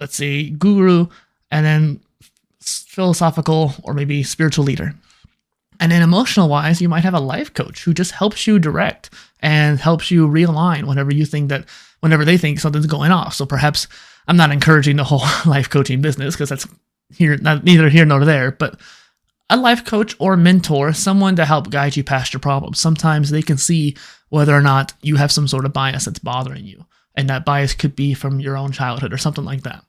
let's say guru, and then philosophical or maybe spiritual leader. And then emotional wise, you might have a life coach who just helps you direct and helps you realign whenever they think something's going off. So perhaps I'm not encouraging the whole life coaching business because that's neither here nor there, but a life coach or mentor, someone to help guide you past your problems. Sometimes they can see whether or not you have some sort of bias that's bothering you. And that bias could be from your own childhood or something like that.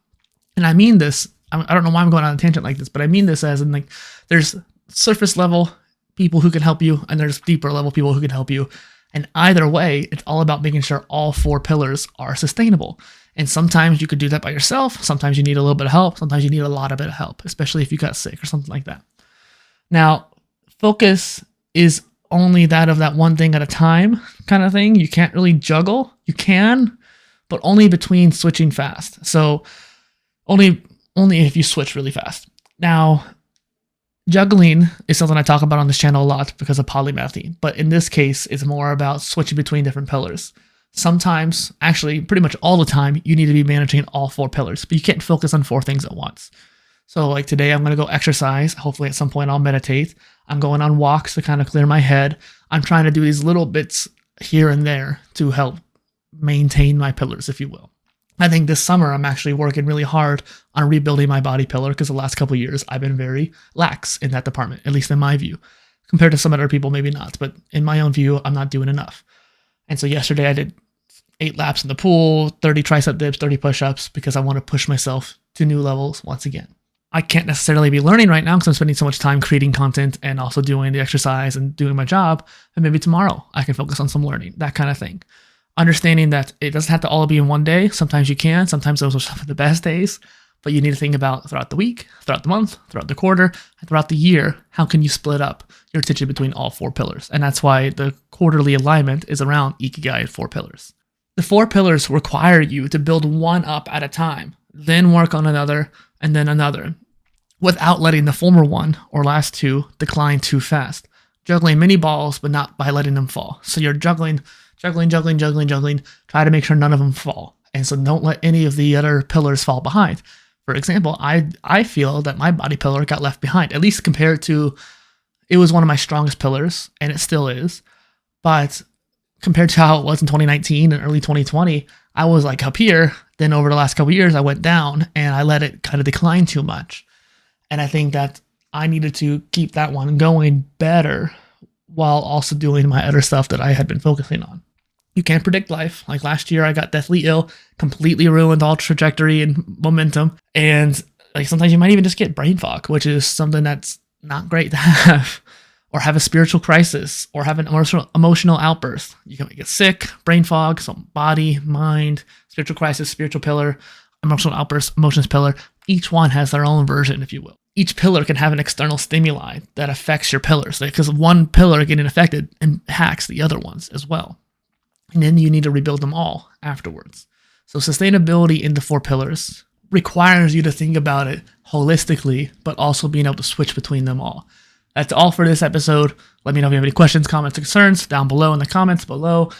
And I mean this, I don't know why I'm going on a tangent like this, but I mean this as in like, there's surface level people who can help you, and there's deeper level people who can help you. And either way, it's all about making sure all 4 pillars are sustainable. And sometimes you could do that by yourself. Sometimes you need a little bit of help. Sometimes you need a lot of bit of help, especially if you got sick or something like that. Now, focus is only that of that one thing at a time kind of thing. You can't really juggle. You can, but only between switching fast. So only if you switch really fast. Now, juggling is something I talk about on this channel a lot because of polymathy, but in this case, it's more about switching between different pillars. Sometimes, actually pretty much all the time, you need to be managing all 4 pillars, but you can't focus on 4 things at once. So like today, I'm going to go exercise. Hopefully at some point I'll meditate. I'm going on walks to kind of clear my head. I'm trying to do these little bits here and there to help maintain my pillars, if you will. I think this summer I'm actually working really hard on rebuilding my body pillar because the last couple of years I've been very lax in that department, at least in my view. Compared to some other people, maybe not, but in my own view, I'm not doing enough. And so yesterday I did 8 laps in the pool, 30 tricep dips, 30 push-ups because I want to push myself to new levels once again. I can't necessarily be learning right now because I'm spending so much time creating content and also doing the exercise and doing my job. And maybe tomorrow I can focus on some learning, that kind of thing. Understanding that it doesn't have to all be in one day. Sometimes you can. Sometimes those are some of the best days. but you need to think about throughout the week, throughout the month, throughout the quarter, and throughout the year, how can you split up your attention between all 4 pillars? And that's why the quarterly alignment is around Ikigai and 4 pillars. The 4 pillars require you to build one up at a time, then work on another, and then another, without letting the former one or last 2 decline too fast. Juggling many balls, but not by letting them fall. So you're juggling, try to make sure none of them fall. And so don't let any of the other pillars fall behind. For example, I feel that my body pillar got left behind, at least compared to, it was one of my strongest pillars, and it still is. But compared to how it was in 2019 and early 2020, I was like up here. Then over the last couple of years, I went down and I let it kind of decline too much. And I think that I needed to keep that one going better while also doing my other stuff that I had been focusing on. You can't predict life. Like last year, I got deathly ill, completely ruined all trajectory and momentum. And like sometimes you might even just get brain fog, which is something that's not great to have, or have a spiritual crisis, or have an emotional outburst. You can get sick, brain fog, so body, mind, spiritual crisis, spiritual pillar, emotional outburst, emotions pillar. Each one has their own version, if you will. Each pillar can have an external stimuli that affects your pillars, because one pillar getting affected impacts the other ones as well. And then you need to rebuild them all afterwards. So sustainability in the 4 pillars requires you to think about it holistically, but also being able to switch between them all. That's all for this episode. Let me know if you have any questions, comments, or concerns down below in the comments below.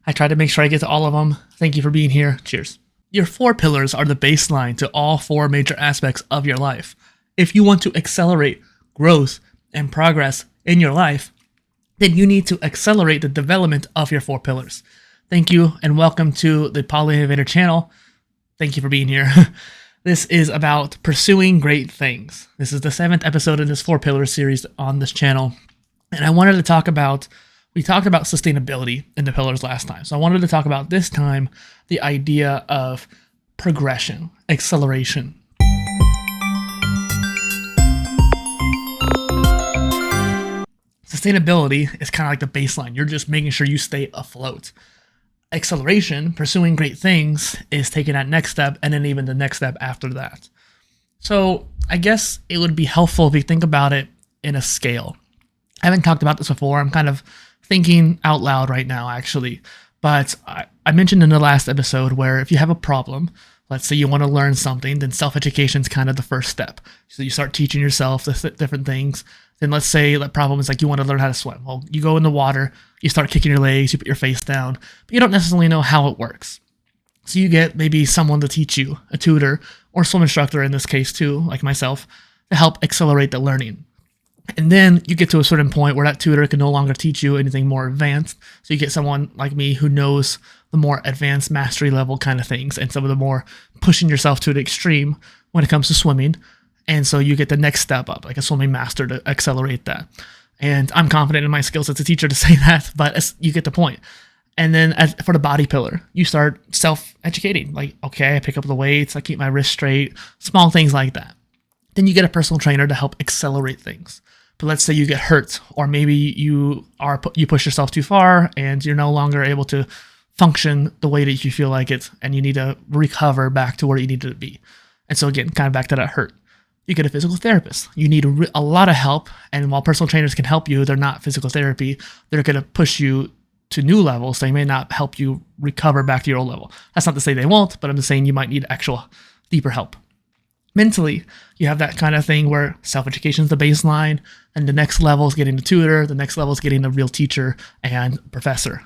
I try to make sure I get to all of them. Thank you for being here. Cheers. Your 4 pillars are the baseline to all 4 major aspects of your life. If you want to accelerate growth and progress in your life, then you need to accelerate the development of your 4 pillars. Thank you and welcome to the PolyInnovator channel. Thank you for being here. This is about pursuing great things. This is the 7th episode in this 4 pillar series on this channel. And I wanted to talk about, we talked about sustainability in the pillars last time. So I wanted to talk about this time the idea of progression, acceleration. Sustainability is kind of like the baseline. You're just making sure you stay afloat. Acceleration, pursuing great things, is taking that next step and then even the next step after that. So I guess it would be helpful if you think about it in a scale. I haven't talked about this before. I'm kind of thinking out loud right now, actually. But I mentioned in the last episode where if you have a problem, let's say you want to learn something, then self-education is kind of the first step. So you start teaching yourself the different things. Then let's say that problem is like you want to learn how to swim. Well, you go in the water, you start kicking your legs, you put your face down, but you don't necessarily know how it works. So you get maybe someone to teach you, a tutor or swim instructor in this case too, like myself, to help accelerate the learning. And then you get to a certain point where that tutor can no longer teach you anything more advanced. So you get someone like me who knows the more advanced mastery level kind of things and some of the more pushing yourself to the extreme when it comes to swimming. And so you get the next step up, like a swimming master, to accelerate that. And I'm confident in my skills as a teacher to say that, but you get the point. And then for the body pillar, you start self-educating. Like, okay, I pick up the weights, I keep my wrist straight, small things like that. Then you get a personal trainer to help accelerate things. But let's say you get hurt, or maybe you push yourself too far and you're no longer able to function the way that you feel like it, and you need to recover back to where you need to be. And so again, kind of back to that hurt. You get a physical therapist. You need a lot of help, and while personal trainers can help you, they're not physical therapy. They're going to push you to new levels. They may not help you recover back to your old level. That's not to say they won't, but I'm just saying you might need actual deeper help. Mentally, you have that kind of thing where self-education is the baseline, and the next level is getting the tutor, the next level is getting the real teacher and professor.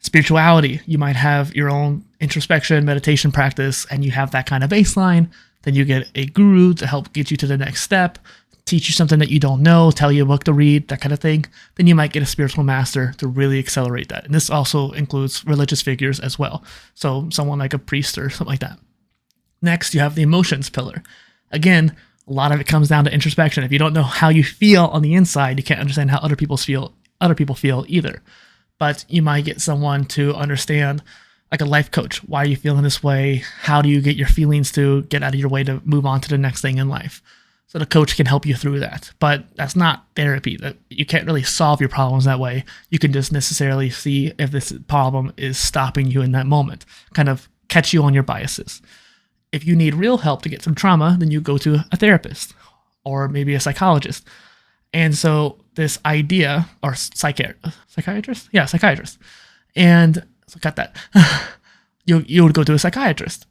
Spirituality, you might have your own introspection, meditation practice, and you have that kind of baseline. Then you get a guru to help get you to the next step, teach you something that you don't know, tell you a book to read, that kind of thing. Then you might get a spiritual master to really accelerate that. And this also includes religious figures as well. So someone like a priest or something like that. Next, you have the emotions pillar. Again, a lot of it comes down to introspection. If you don't know how you feel on the inside, you can't understand how other people feel either. But you might get someone to understand, like a life coach. Why are you feeling this way? How do you get your feelings to get out of your way to move on to the next thing in life? So the coach can help you through that. But that's not therapy. You can't really solve your problems that way. You can just necessarily see if this problem is stopping you in that moment, kind of catch you on your biases. If you need real help to get some trauma, then you go to a therapist or maybe a psychologist. And so this idea, or psychiatrist? Yeah, psychiatrist. And so got that. You would go to a psychiatrist.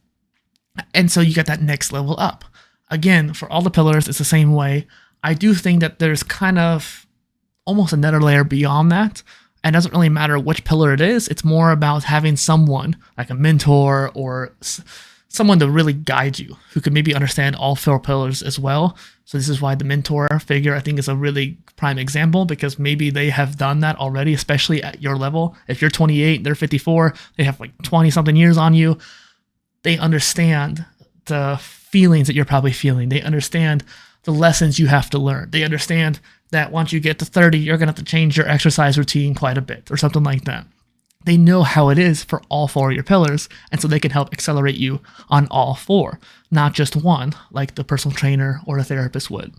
And so you get that next level up. Again, for all the pillars, it's the same way. I do think that there's kind of almost another layer beyond that. And it doesn't really matter which pillar it is. It's more about having someone like a mentor or someone to really guide you who could maybe understand all 4 pillars as well. So this is why the mentor figure, I think, is a really prime example, because maybe they have done that already, especially at your level. If you're 28, they're 54, they have like 20 something years on you. They understand the feelings that you're probably feeling. They understand the lessons you have to learn. They understand that once you get to 30, you're going to have to change your exercise routine quite a bit or something like that. They know how it is for all 4 of your pillars, and so they can help accelerate you on all 4, not just one, like the personal trainer or a therapist would.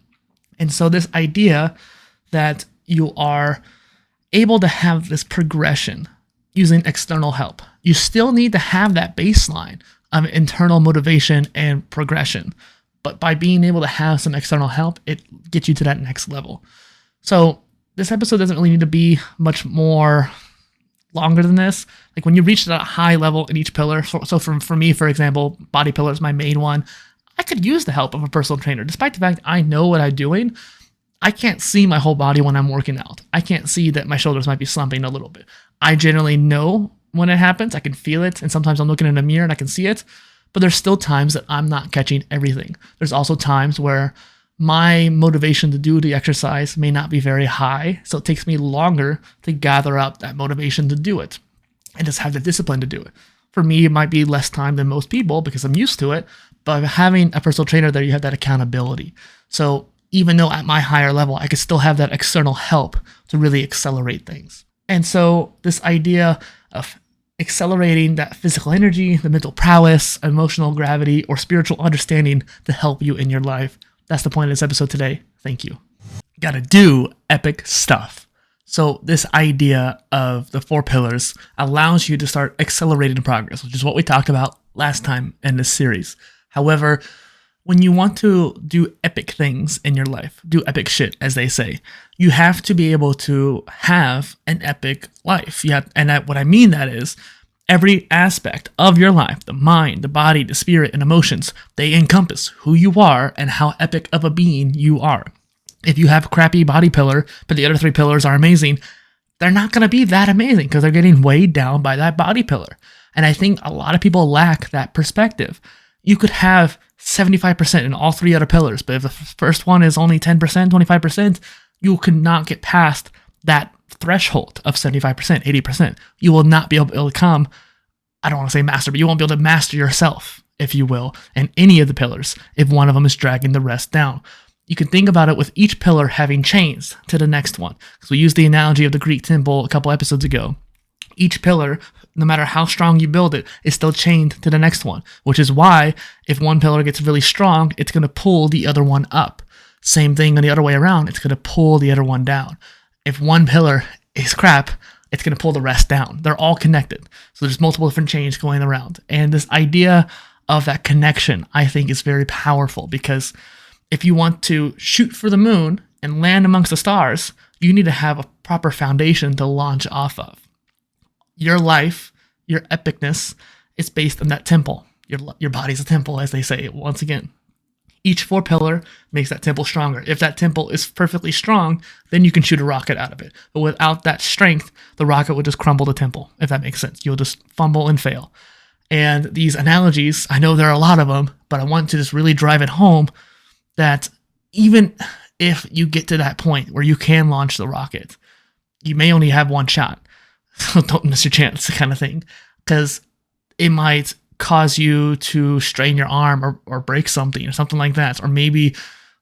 And so this idea that you are able to have this progression using external help, you still need to have that baseline of internal motivation and progression. But by being able to have some external help, it gets you to that next level. So this episode doesn't really need to be much more longer than this. Like when you reach that high level in each pillar, so for me, for example, body pillar is my main one, I could use the help of a personal trainer. Despite the fact I know what I'm doing, I can't see my whole body when I'm working out. I can't see that my shoulders might be slumping a little bit. I generally know when it happens. I can feel it, and sometimes I'm looking in a mirror and I can see it, but there's still times that I'm not catching everything. There's also times where my motivation to do the exercise may not be very high, so it takes me longer to gather up that motivation to do it and just have the discipline to do it. For me, it might be less time than most people because I'm used to it, but having a personal trainer there, you have that accountability. So even though at my higher level, I could still have that external help to really accelerate things. And so this idea of accelerating that physical energy, the mental prowess, emotional gravity, or spiritual understanding to help you in your life. That's the point of this episode today. Thank you. Gotta do epic stuff. So this idea of the 4 pillars allows you to start accelerating progress, which is what we talked about last time in this series. However, when you want to do epic things in your life, do epic shit, as they say, you have to be able to have an epic life. What I mean that is, every aspect of your life, the mind, the body, the spirit, and emotions, they encompass who you are and how epic of a being you are. If you have a crappy body pillar, but the other 3 pillars are amazing, they're not going to be that amazing because they're getting weighed down by that body pillar. And I think a lot of people lack that perspective. You could have 75% in all 3 other pillars, but if the first one is only 10%, 25%, you could not get past that threshold of 75%, 80%. You will not be able to become, I don't want to say master, but you won't be able to master yourself, if you will, in any of the pillars if one of them is dragging the rest down. You can think about it with each pillar having chains to the next one. Because we used the analogy of the Greek temple a couple episodes ago. Each pillar, no matter how strong you build it, is still chained to the next one, which is why if one pillar gets really strong, it's going to pull the other one up. Same thing on the other way around, it's going to pull the other one down. If one pillar is crap, it's going to pull the rest down. They're all connected. So there's multiple different chains going around. And this idea of that connection, I think, is very powerful, because if you want to shoot for the moon and land amongst the stars, you need to have a proper foundation to launch off of. Your life, your epicness, is based on that temple. Your body's a temple, as they say, once again. Each 4 pillar makes that temple stronger. If that temple is perfectly strong, then you can shoot a rocket out of it. But without that strength, the rocket will just crumble the temple, if that makes sense. You'll just fumble and fail. And these analogies, I know there are a lot of them, but I want to just really drive it home that even if you get to that point where you can launch the rocket, you may only have one shot. So don't miss your chance, kind of thing. Because it might cause you to strain your arm or break something or something like that. Or maybe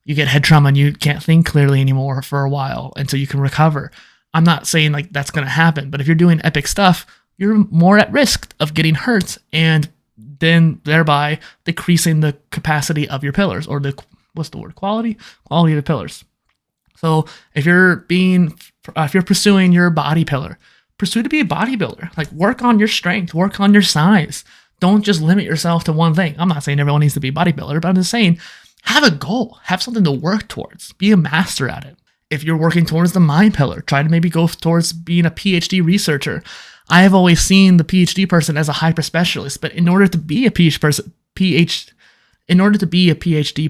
you get head trauma and you can't think clearly anymore for a while until you can recover. I'm not saying like that's going to happen, but if you're doing epic stuff, you're more at risk of getting hurt and then thereby decreasing the capacity of your pillars, or the, what's the word? Quality of the pillars. So if you're pursuing your body pillar, pursue to be a bodybuilder. Like, work on your strength, work on your size. Don't just limit yourself to one thing. I'm not saying everyone needs to be a bodybuilder, but I'm just saying have a goal, have something to work towards, be a master at it. If you're working towards the mind pillar, try to maybe go towards being a PhD researcher. I have always seen the PhD person as a hyper specialist, but in order to be a PhD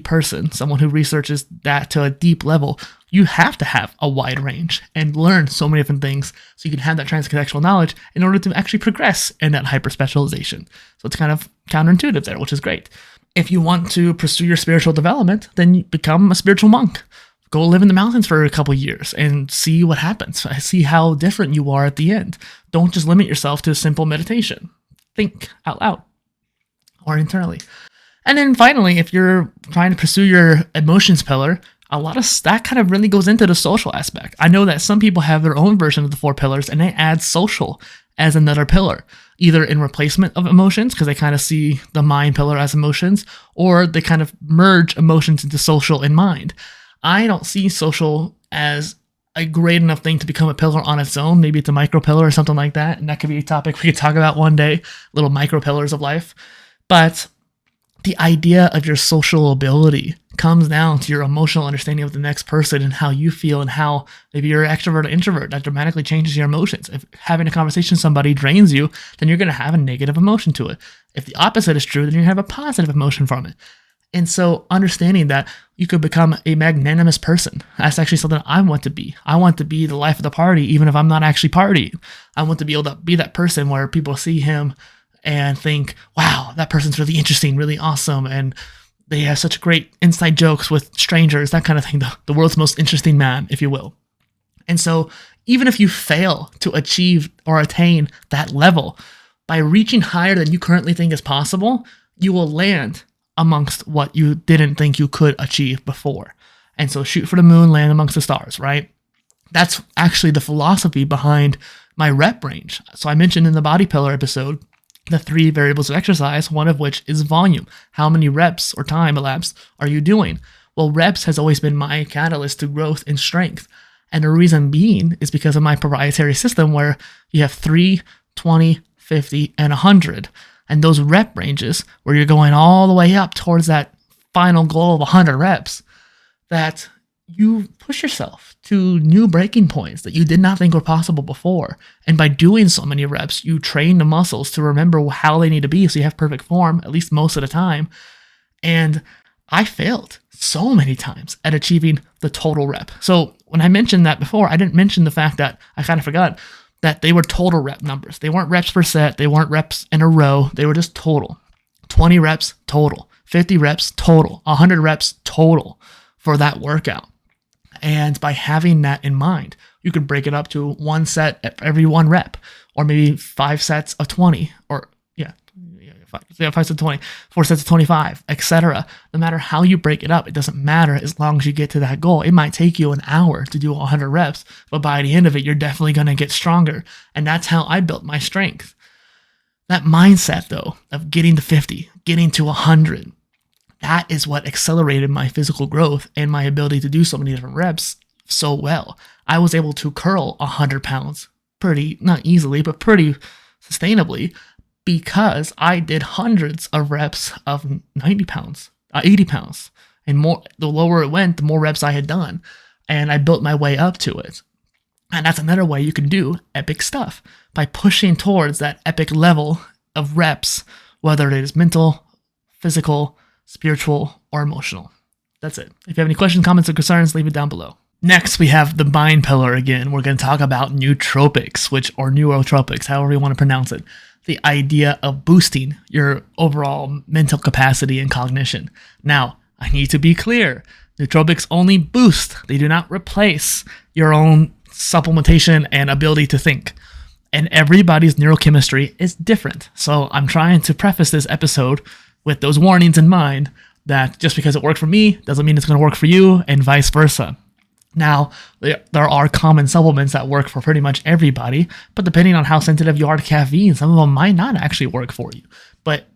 person, someone who researches that to a deep level, you have to have a wide range and learn so many different things so you can have that transcontextual knowledge in order to actually progress in that hyper specialization. So it's kind of counterintuitive there, which is great. If you want to pursue your spiritual development, then you become a spiritual monk. Go live in the mountains for a couple years and see what happens. See how different you are at the end. Don't just limit yourself to simple meditation. Think out loud or internally. And then finally, if you're trying to pursue your emotions pillar, a lot of that kind of really goes into the social aspect. I know that some people have their own version of the 4 pillars and they add social as another pillar, either in replacement of emotions, because they kind of see the mind pillar as emotions, or they kind of merge emotions into social and mind. I don't see social as a great enough thing to become a pillar on its own. Maybe it's a micro pillar or something like that, and that could be a topic we could talk about one day, little micro pillars of life. But the idea of your social ability comes down to your emotional understanding of the next person and how you feel and how maybe you're an extrovert or introvert. That dramatically changes your emotions. If having a conversation with somebody drains you, then you're going to have a negative emotion to it. If the opposite is true, then you have a positive emotion from it. And so understanding that you could become a magnanimous person, that's actually something I want to be. I want to be the life of the party, even if I'm not actually partying. I want to be able to be that person where people see him and think, wow, that person's really interesting, really awesome, and they have such great inside jokes with strangers, that kind of thing, the world's most interesting man, if you will. And so even if you fail to achieve or attain that level, by reaching higher than you currently think is possible, you will land amongst what you didn't think you could achieve before. And so shoot for the moon, land amongst the stars, right? That's actually the philosophy behind my rep range. So I mentioned in the body pillar episode, the 3 variables of exercise, one of which is volume. How many reps or time elapsed are you doing? Well, reps has always been my catalyst to growth and strength. And the reason being is because of my proprietary system where you have 3, 20, 50, and 100. And those rep ranges where you're going all the way up towards that final goal of 100 reps, that you push yourself to new breaking points that you did not think were possible before. And by doing so many reps, you train the muscles to remember how they need to be so you have perfect form, at least most of the time. And I failed so many times at achieving the total rep. So when I mentioned that before, I didn't mention the fact that I kind of forgot that they were total rep numbers. They weren't reps per set. They weren't reps in a row. They were just total. 20 reps total, 50 reps total, 100 reps total for that workout. And by having that in mind, you could break it up to 1 set at every 1 rep, or maybe 5 sets of 20, or 5 sets of 20, 4 sets of 25, etc. No matter how you break it up, it doesn't matter as long as you get to that goal. It might take you an hour to do 100 reps, but by the end of it, you're definitely going to get stronger. And that's how I built my strength. That mindset, though, of getting to 50, getting to 100, that is what accelerated my physical growth and my ability to do so many different reps so well. I was able to curl 100 pounds not easily, but pretty sustainably, because I did hundreds of reps of 90 pounds, 80 pounds, and more. The lower it went, the more reps I had done, and I built my way up to it. And that's another way you can do epic stuff, by pushing towards that epic level of reps, whether it is mental, physical, spiritual, or emotional. That's it. If you have any questions, comments, or concerns, leave it down below. Next, we have the mind pillar again. We're going to talk about nootropics, or neurotropics, however you want to pronounce it. The idea of boosting your overall mental capacity and cognition. Now, I need to be clear. Nootropics only boost. They do not replace your own supplementation and ability to think. And everybody's neurochemistry is different. So I'm trying to preface this episode with those warnings in mind, that just because it worked for me doesn't mean it's going to work for you, and vice versa. Now, there are common supplements that work for pretty much everybody, but depending on how sensitive you are to caffeine, some of them might not actually work for you.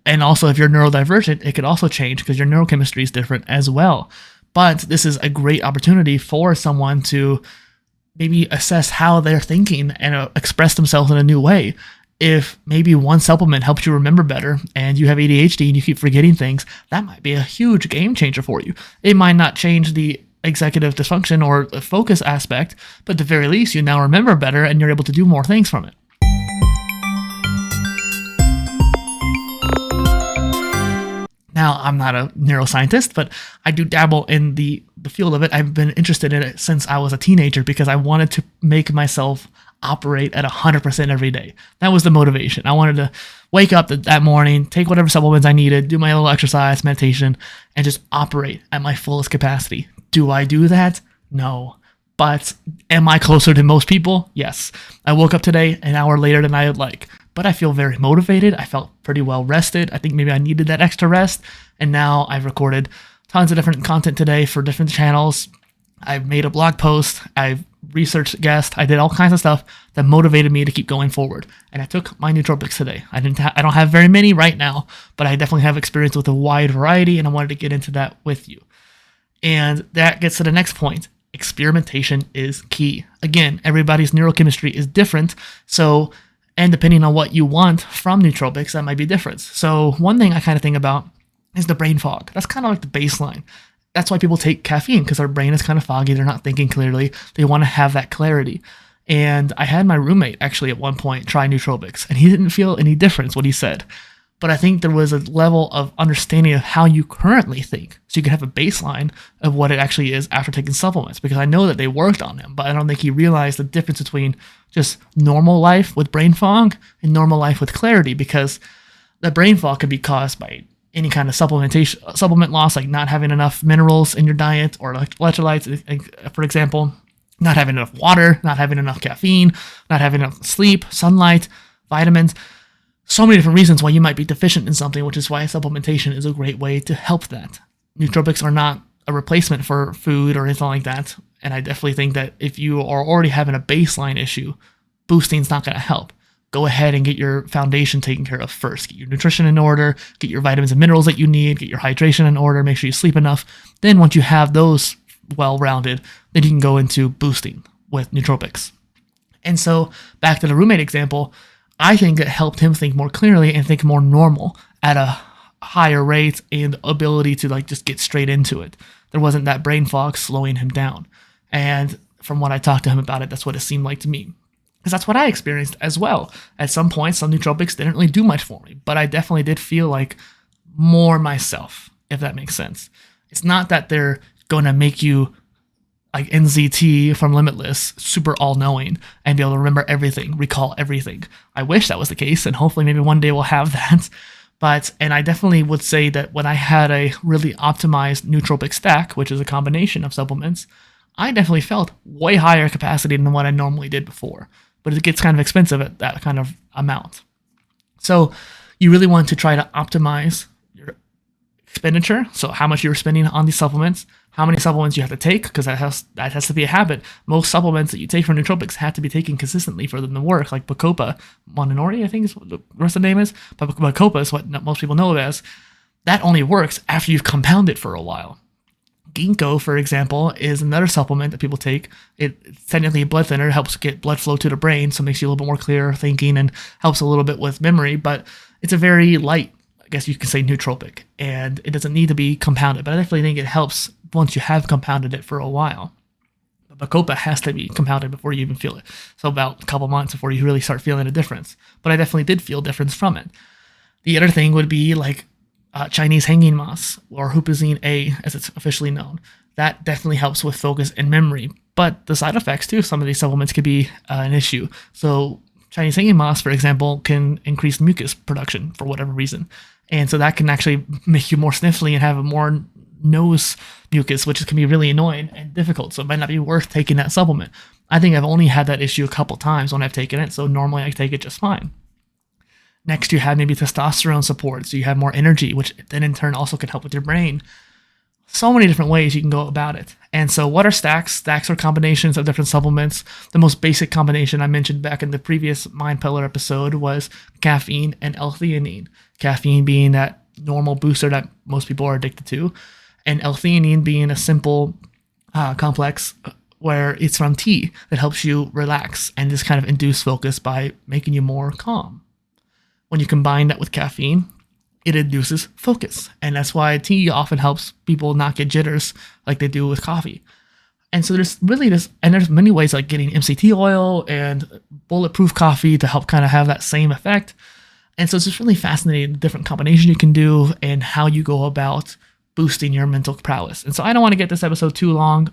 And also, if you're neurodivergent, it could also change because your neurochemistry is different as well. But this is a great opportunity for someone to maybe assess how they're thinking and express themselves in a new way. if maybe one supplement helps you remember better and you have ADHD and you keep forgetting things, that might be a huge game changer for you. It might not change the executive dysfunction or the focus aspect, but at the very least, you now remember better and you're able to do more things from it. Now, I'm not a neuroscientist, but I do dabble in the field of it. I've been interested in it since I was a teenager because I wanted to make myself operate at 100% every day. That was the motivation. I wanted to wake up that morning, take whatever supplements I needed, do my little exercise, meditation, and just operate at my fullest capacity. Do I do that? No. But am I closer to most people? Yes. I woke up today an hour later than I would like, but I feel very motivated. I felt pretty well rested. I think maybe I needed that extra rest. And now I've recorded tons of different content today for different channels. I've made a blog post. I've researched guests. I did all kinds of stuff that motivated me to keep going forward. And I took my nootropics today. I don't have very many right now, but I definitely have experience with a wide variety, and I wanted to get into that with you. And that gets to the next point. Experimentation is key. Again, everybody's neurochemistry is different, and depending on what you want from nootropics, that might be different. So one thing I kind of think about is the brain fog. That's kind of like the baseline. That's why people take caffeine, because their brain is kind of foggy. They're not thinking clearly. They want to have that clarity. And I had my roommate actually at one point try nootropics, and he didn't feel any difference, what he said. But I think there was a level of understanding of how you currently think, so you can have a baseline of what it actually is after taking supplements, because I know that they worked on him, but I don't think he realized the difference between just normal life with brain fog and normal life with clarity, because the brain fog could be caused by any kind of supplement loss, like not having enough minerals in your diet or electrolytes, for example, not having enough water, not having enough caffeine, not having enough sleep, sunlight, vitamins. So many different reasons why you might be deficient in something, which is why supplementation is a great way to help that. Nootropics are not a replacement for food or anything like that. And I definitely think that if you are already having a baseline issue, boosting is not going to help. Go ahead and get your foundation taken care of first. Get your nutrition in order, get your vitamins and minerals that you need, get your hydration in order, make sure you sleep enough. Then once you have those well-rounded, then you can go into boosting with nootropics. And so back to the roommate example, I think it helped him think more clearly and think more normal at a higher rate and ability to just get straight into it. There wasn't that brain fog slowing him down. And from what I talked to him about it, that's what it seemed like to me. Because that's what I experienced as well. At some point, some nootropics didn't really do much for me, but I definitely did feel like more myself, if that makes sense. It's not that they're going to make you like NZT from Limitless, super all-knowing, and be able to remember everything, recall everything. I wish that was the case, and hopefully maybe one day we'll have that. And I definitely would say that when I had a really optimized nootropic stack, which is a combination of supplements, I definitely felt way higher capacity than what I normally did before. But it gets kind of expensive at that kind of amount. So you really want to try to optimize your expenditure. So how much you're spending on these supplements, how many supplements you have to take, because that has to be a habit. Most supplements that you take for nootropics have to be taken consistently for them to work, like Bacopa Moninori, I think is what the rest of the name is. But Bacopa is what most people know it as. That only works after you've compounded for a while. Ginkgo, for example, is another supplement that people take. It's technically a blood thinner. It helps get blood flow to the brain, so it makes you a little bit more clear thinking and helps a little bit with memory, but it's a very light, I guess you could say, nootropic, and it doesn't need to be compounded, but I definitely think it helps once you have compounded it for a while. But Bacopa has to be compounded before you even feel it, so about a couple months before you really start feeling a difference, but I definitely did feel difference from it. The other thing would be like Chinese hanging moss, or Huperzine A, as it's officially known. That definitely helps with focus and memory, but the side effects too, some of these supplements could be an issue. So Chinese hanging moss, for example, can increase mucus production for whatever reason, and so that can actually make you more sniffly and have a more nose mucus, which can be really annoying and difficult, so it might not be worth taking that supplement. I think I've only had that issue a couple times when I've taken it, so normally I take it just fine. Next, you have maybe testosterone support, so you have more energy, which then in turn also can help with your brain. So many different ways you can go about it. And so what are stacks? Stacks are combinations of different supplements. The most basic combination I mentioned back in the previous Mind Pillar episode was caffeine and L-theanine. Caffeine being that normal booster that most people are addicted to, and L-theanine being a simple complex where it's from tea that helps you relax and just kind of induce focus by making you more calm. when you combine that with caffeine, it induces focus. And that's why tea often helps people not get jitters like they do with coffee. And so there's many ways like getting MCT oil and bulletproof coffee to help kind of have that same effect. And so it's just really fascinating the different combination you can do and how you go about boosting your mental prowess. And so I don't want to get this episode too long.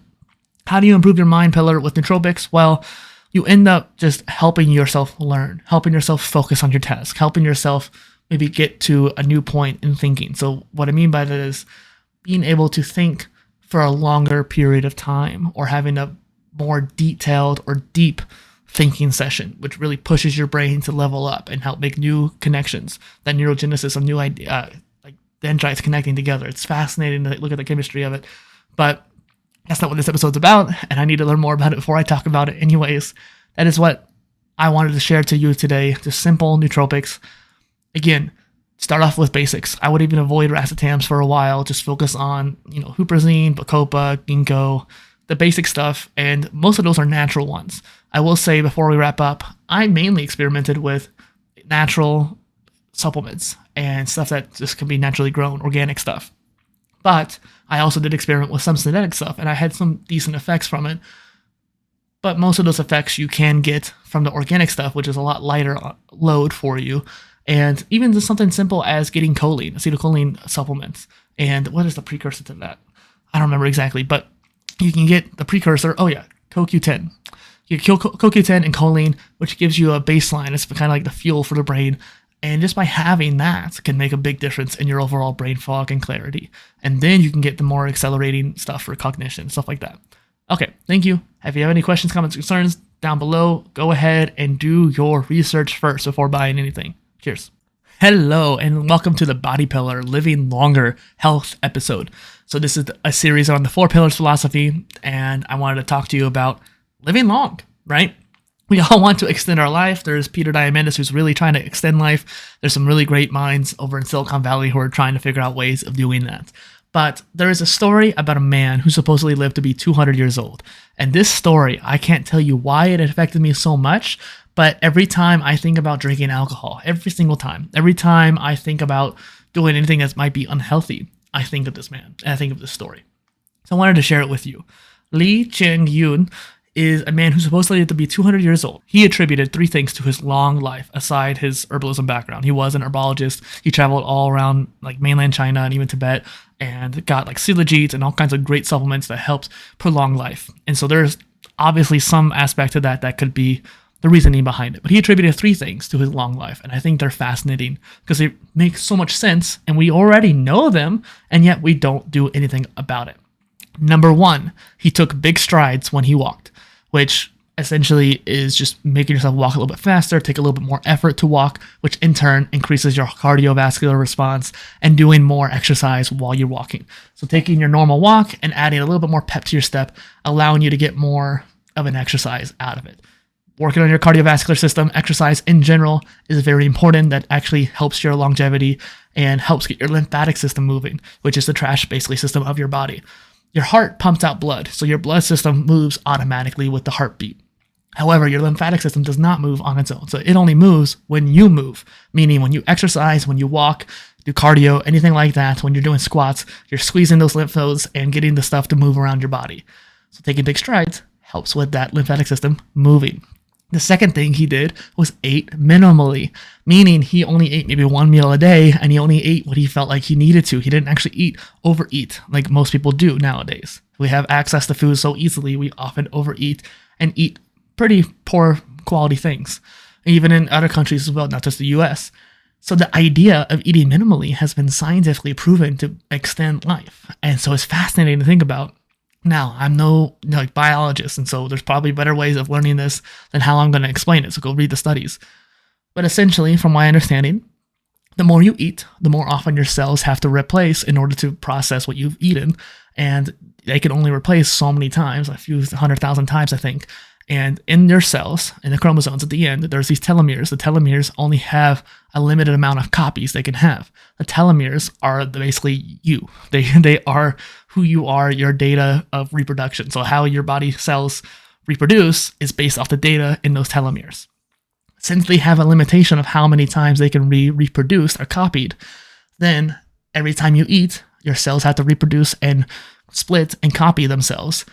How do you improve your mind pillar with nootropics? Well, you end up just helping yourself learn, helping yourself focus on your task, helping yourself maybe get to a new point in thinking. So what I mean by that is being able to think for a longer period of time, or having a more detailed or deep thinking session, which really pushes your brain to level up and help make new connections. That neurogenesis of new idea, like dendrites connecting together. It's fascinating to look at the chemistry of it, but that's not what this episode's about, and I need to learn more about it before I talk about it anyways. That is what I wanted to share to you today, just simple nootropics. Again, start off with basics. I would even avoid racetams for a while, just focus on, huperzine, bacopa, ginkgo, the basic stuff, and most of those are natural ones. I will say before we wrap up, I mainly experimented with natural supplements and stuff that just can be naturally grown, organic stuff. But I also did experiment with some synthetic stuff, and I had some decent effects from it. But most of those effects you can get from the organic stuff, which is a lot lighter load for you. And even just something simple as getting choline, acetylcholine supplements. And what is the precursor to that? I don't remember exactly, but you can get the precursor. Oh yeah, CoQ10. You get CoQ10 and choline, which gives you a baseline. It's kind of like the fuel for the brain. And just by having that can make a big difference in your overall brain fog and clarity. And then you can get the more accelerating stuff for cognition, stuff like that. Okay, thank you. If you have any questions, comments, concerns down below, go ahead and do your research first before buying anything. Cheers. Hello, and welcome to the Body Pillar Living Longer Health episode. So this is a series on the 4 pillars philosophy, and I wanted to talk to you about living long, right? We all want to extend our life. There's Peter Diamandis, who's really trying to extend life. There's some really great minds over in Silicon Valley who are trying to figure out ways of doing that. But there is a story about a man who supposedly lived to be 200 years old. And this story, I can't tell you why it affected me so much, but every time I think about drinking alcohol, every single time, every time I think about doing anything that might be unhealthy, I think of this man, and I think of this story. So I wanted to share it with you. Li Cheng-yun is a man who's supposedly lived to be 200 years old. He attributed 3 things to his long life, aside his herbalism background. He was an herbologist. He traveled all around like mainland China and even Tibet, and got like silageets and all kinds of great supplements that helped prolong life. And so there's obviously some aspect to that could be the reasoning behind it. But he attributed 3 things to his long life, and I think they're fascinating because they make so much sense, and we already know them, and yet we don't do anything about it. Number 1, he took big strides when he walked, which essentially is just making yourself walk a little bit faster, take a little bit more effort to walk, which in turn increases your cardiovascular response, and doing more exercise while you're walking. So taking your normal walk and adding a little bit more pep to your step, allowing you to get more of an exercise out of it. Working on your cardiovascular system, exercise in general is very important. That actually helps your longevity and helps get your lymphatic system moving, which is the trash basically system of your body. Your heart pumps out blood, so your blood system moves automatically with the heartbeat. However, your lymphatic system does not move on its own, so it only moves when you move, meaning when you exercise, when you walk, do cardio, anything like that. When you're doing squats, you're squeezing those lymph nodes and getting the stuff to move around your body. So taking big strides helps with that lymphatic system moving. The second thing he did was ate minimally, meaning he only ate maybe 1 meal a day, and he only ate what he felt like he needed to. He didn't actually overeat like most people do nowadays. We have access to food so easily, we often overeat and eat pretty poor quality things, even in other countries as well, not just the US. So the idea of eating minimally has been scientifically proven to extend life. And so it's fascinating to think about. Now, I'm no biologist, and so there's probably better ways of learning this than how I'm going to explain it, so go read the studies. But essentially, from my understanding, the more you eat, the more often your cells have to replace in order to process what you've eaten, and they can only replace so many times, a few 100,000 times, I think. And in your cells, in the chromosomes at the end, there's these telomeres. The telomeres only have a limited amount of copies they can have. The telomeres are basically you. They are who you are, your data of reproduction. So how your body cells reproduce is based off the data in those telomeres. Since they have a limitation of how many times they can be reproduced or copied, then every time you eat, your cells have to reproduce and split and copy themselves.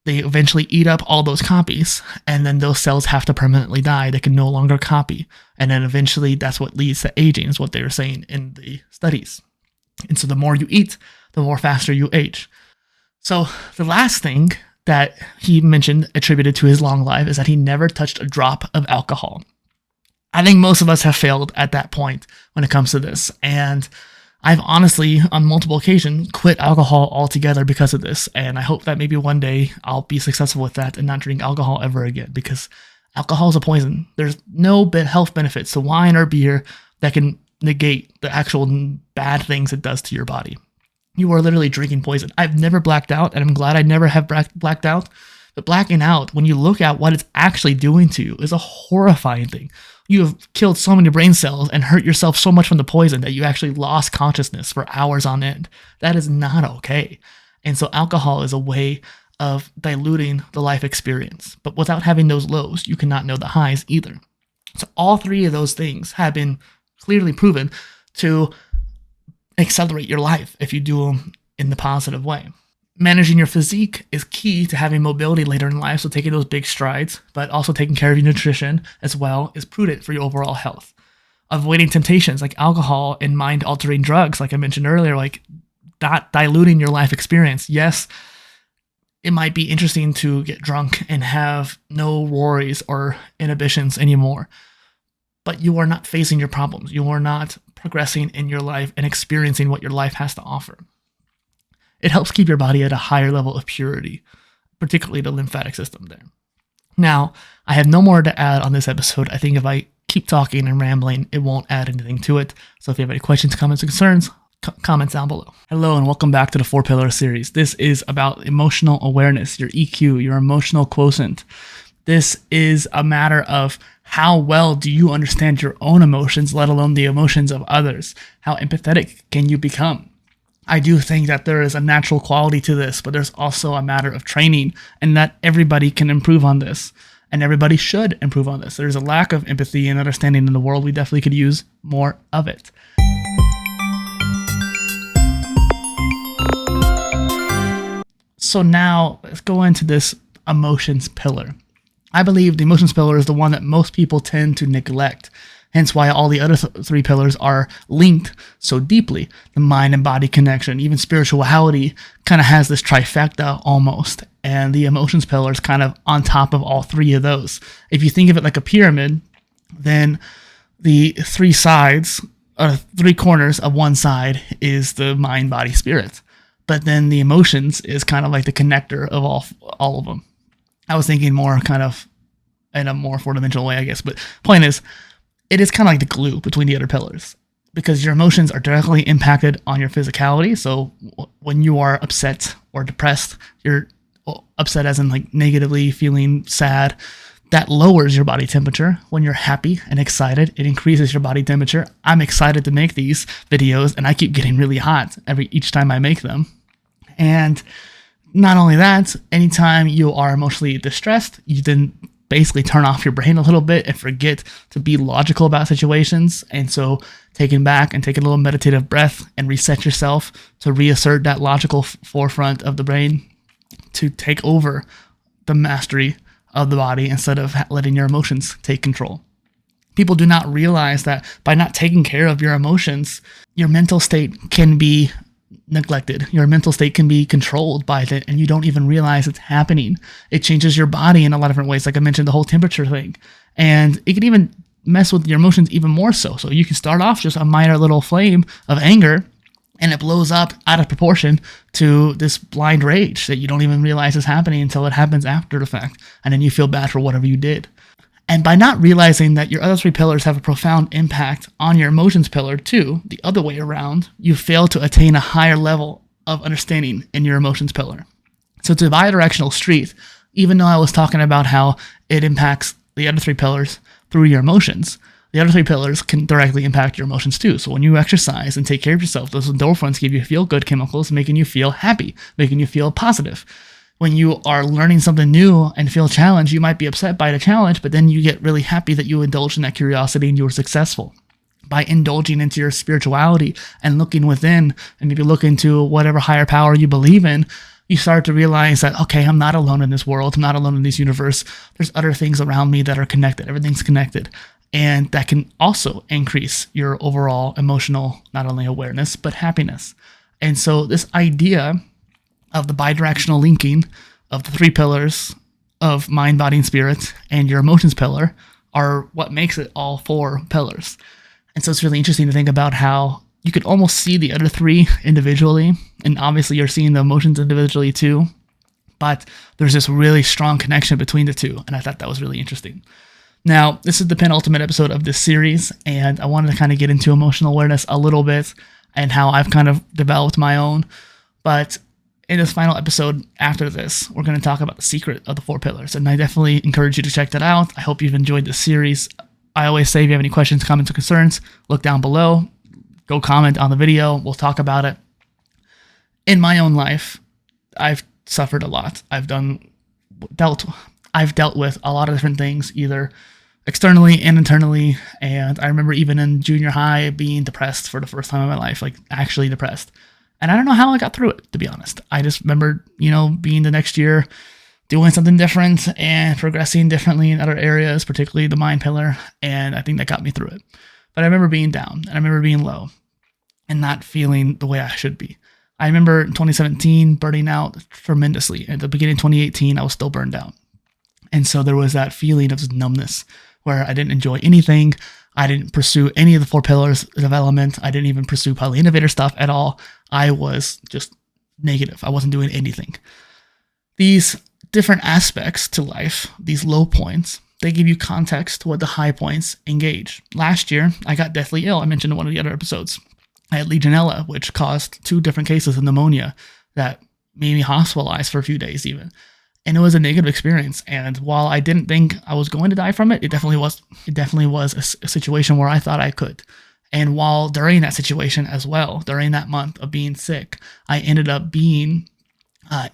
They eventually eat up all those copies, and then those cells have to permanently die. They can no longer copy. And then eventually that's what leads to aging, is what they were saying in the studies. And so the more you eat, the more faster you age. So the last thing that he mentioned attributed to his long life is that he never touched a drop of alcohol. I think most of us have failed at that point when it comes to this. And I've honestly, on multiple occasions, quit alcohol altogether because of this. And I hope that maybe one day I'll be successful with that and not drink alcohol ever again, because alcohol is a poison. There's no health benefits to wine or beer that can negate the actual bad things it does to your body. You are literally drinking poison. I've never blacked out, and I'm glad I never have blacked out. But blacking out, when you look at what it's actually doing to you, is a horrifying thing. You have killed so many brain cells and hurt yourself so much from the poison that you actually lost consciousness for hours on end. That is not okay. And so alcohol is a way of diluting the life experience. But without having those lows, you cannot know the highs either. So all three of those things have been clearly proven to accelerate your life if you do them in the positive way. Managing your physique is key to having mobility later in life, so taking those big strides, but also taking care of your nutrition as well is prudent for your overall health. Avoiding temptations like alcohol and mind-altering drugs, like I mentioned earlier, like not diluting your life experience. Yes, it might be interesting to get drunk and have no worries or inhibitions anymore, but you are not facing your problems. You are not progressing in your life and experiencing what your life has to offer. It helps keep your body at a higher level of purity, particularly the lymphatic system there. Now, I have no more to add on this episode. I think if I keep talking and rambling, it won't add anything to it. So if you have any questions, comments, or concerns, comments down below. Hello, and welcome back to the 4-Pillar series. This is about emotional awareness, your EQ, your emotional quotient. This is a matter of how well do you understand your own emotions, let alone the emotions of others? How empathetic can you become? I do think that there is a natural quality to this, but there's also a matter of training, and that everybody can improve on this, and everybody should improve on this. There's a lack of empathy and understanding in the world. We definitely could use more of it. So now let's go into this emotions pillar. I believe the emotions pillar is the one that most people tend to neglect. Hence why all the other three pillars are linked so deeply. The mind and body connection, even spirituality kind of has this trifecta almost. And the emotions pillar is kind of on top of all three of those. If you think of it like a pyramid, then the three sides, or three corners of one side is the mind, body, spirit. But then the emotions is kind of like the connector of all of them. I was thinking more kind of in a more four-dimensional way, I guess. But point is, it is kind of like the glue between the other pillars, because your emotions are directly impacted on your physicality. So when you are upset or depressed, you're upset as in like negatively feeling sad, that lowers your body temperature. When you're happy and excited, it increases your body temperature. I'm excited to make these videos, and I keep getting really hot each time I make them. And not only that, anytime you are emotionally distressed, you then basically turn off your brain a little bit and forget to be logical about situations. And so taking back and taking a little meditative breath and reset yourself to reassert that logical forefront of the brain to take over the mastery of the body instead of letting your emotions take control. People do not realize that by not taking care of your emotions, your mental state can be neglected. Your mental state can be controlled by it, and you don't even realize it's happening. It changes your body in a lot of different ways. Like I mentioned, the whole temperature thing. And it can even mess with your emotions even more so. So you can start off just a minor little flame of anger, and it blows up out of proportion to this blind rage that you don't even realize is happening until it happens after the fact. And then you feel bad for whatever you did. And by not realizing that your other three pillars have a profound impact on your emotions pillar too, the other way around, you fail to attain a higher level of understanding in your emotions pillar. So it's a bidirectional street. Even though I was talking about how it impacts the other three pillars through your emotions, the other three pillars can directly impact your emotions too. So when you exercise and take care of yourself, those endorphins give you feel-good chemicals, making you feel happy, making you feel positive. when you are learning something new and feel challenged, you might be upset by the challenge, but then you get really happy that you indulged in that curiosity and you were successful. By indulging into your spirituality and looking within and maybe look into whatever higher power you believe in, you start to realize that, okay, I'm not alone in this world. I'm not alone in this universe. There's other things around me that are connected. Everything's connected. And that can also increase your overall emotional, not only awareness, but happiness. And so this idea of the bidirectional linking of the 3 pillars of mind, body, and spirit and your emotions pillar are what makes it all 4 pillars. And so it's really interesting to think about how you could almost see the other 3 individually. And obviously you're seeing the emotions individually too. But there's this really strong connection between the 2. And I thought that was really interesting. Now, this is the penultimate episode of this series. And I wanted to kind of get into emotional awareness a little bit and how I've kind of developed my own. But in this final episode after this, we're going to talk about the secret of the 4 pillars. And I definitely encourage you to check that out. I hope you've enjoyed this series. I always say if you have any questions, comments, or concerns, look down below. Go comment on the video. We'll talk about it. In my own life, I've suffered a lot. I've dealt with a lot of different things, either externally and internally. And I remember even in junior high being depressed for the first time in my life, like actually depressed. And I don't know how I got through it, to be honest. I just remember, being the next year, doing something different and progressing differently in other areas, particularly the mind pillar. And I think that got me through it. But I remember being down and I remember being low and not feeling the way I should be. I remember in 2017 burning out tremendously. At the beginning of 2018, I was still burned out. And so there was that feeling of just numbness where I didn't enjoy anything. I didn't pursue any of the 4 pillars development. I didn't even pursue PolyInnovator stuff at all. I was just negative. I wasn't doing anything. These different aspects to life, these low points, they give you context to what the high points engage. Last year, I got deathly ill. I mentioned in one of the other episodes. I had Legionella, which caused 2 different cases of pneumonia that made me hospitalized for a few days even. And it was a negative experience. And while I didn't think I was going to die from it, it definitely was a situation where I thought I could. And while during that situation as well, during that month of being sick, I ended up being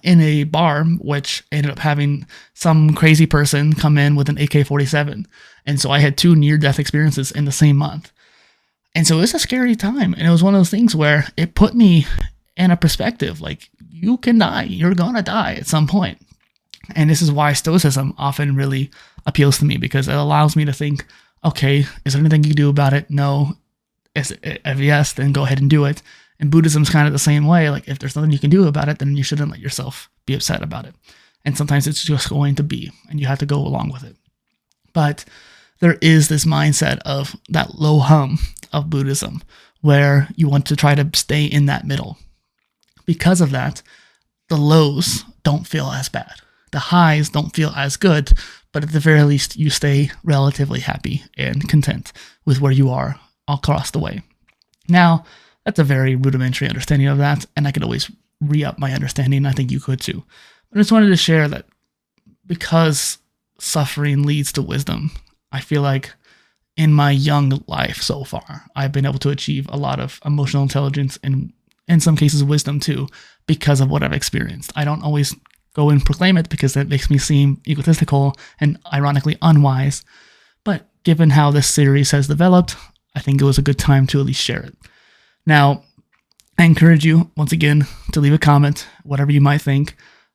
in a bar, which ended up having some crazy person come in with an AK-47. And so I had 2 near-death experiences in the same month. And so it was a scary time. And it was one of those things where it put me in a perspective, like, you can die. You're going to die at some point. And this is why Stoicism often really appeals to me, because it allows me to think, okay, is there anything you can do about it? No. If yes, then go ahead and do it. And Buddhism's kind of the same way. Like, if there's nothing you can do about it, then you shouldn't let yourself be upset about it. And sometimes it's just going to be, and you have to go along with it. But there is this mindset of that low hum of Buddhism where you want to try to stay in that middle. Because of that, the lows don't feel as bad. The highs don't feel as good, but at the very least, you stay relatively happy and content with where you are across the way. Now, that's a very rudimentary understanding of that, and I could always re-up my understanding. I think you could too. But I just wanted to share that because suffering leads to wisdom, I feel like in my young life so far, I've been able to achieve a lot of emotional intelligence and in some cases wisdom too, because of what I've experienced. I don't always go and proclaim it because that makes me seem egotistical and ironically unwise. But given how this series has developed, I think it was a good time to at least share it. Now, I encourage you, once again, to leave a comment, whatever you might think,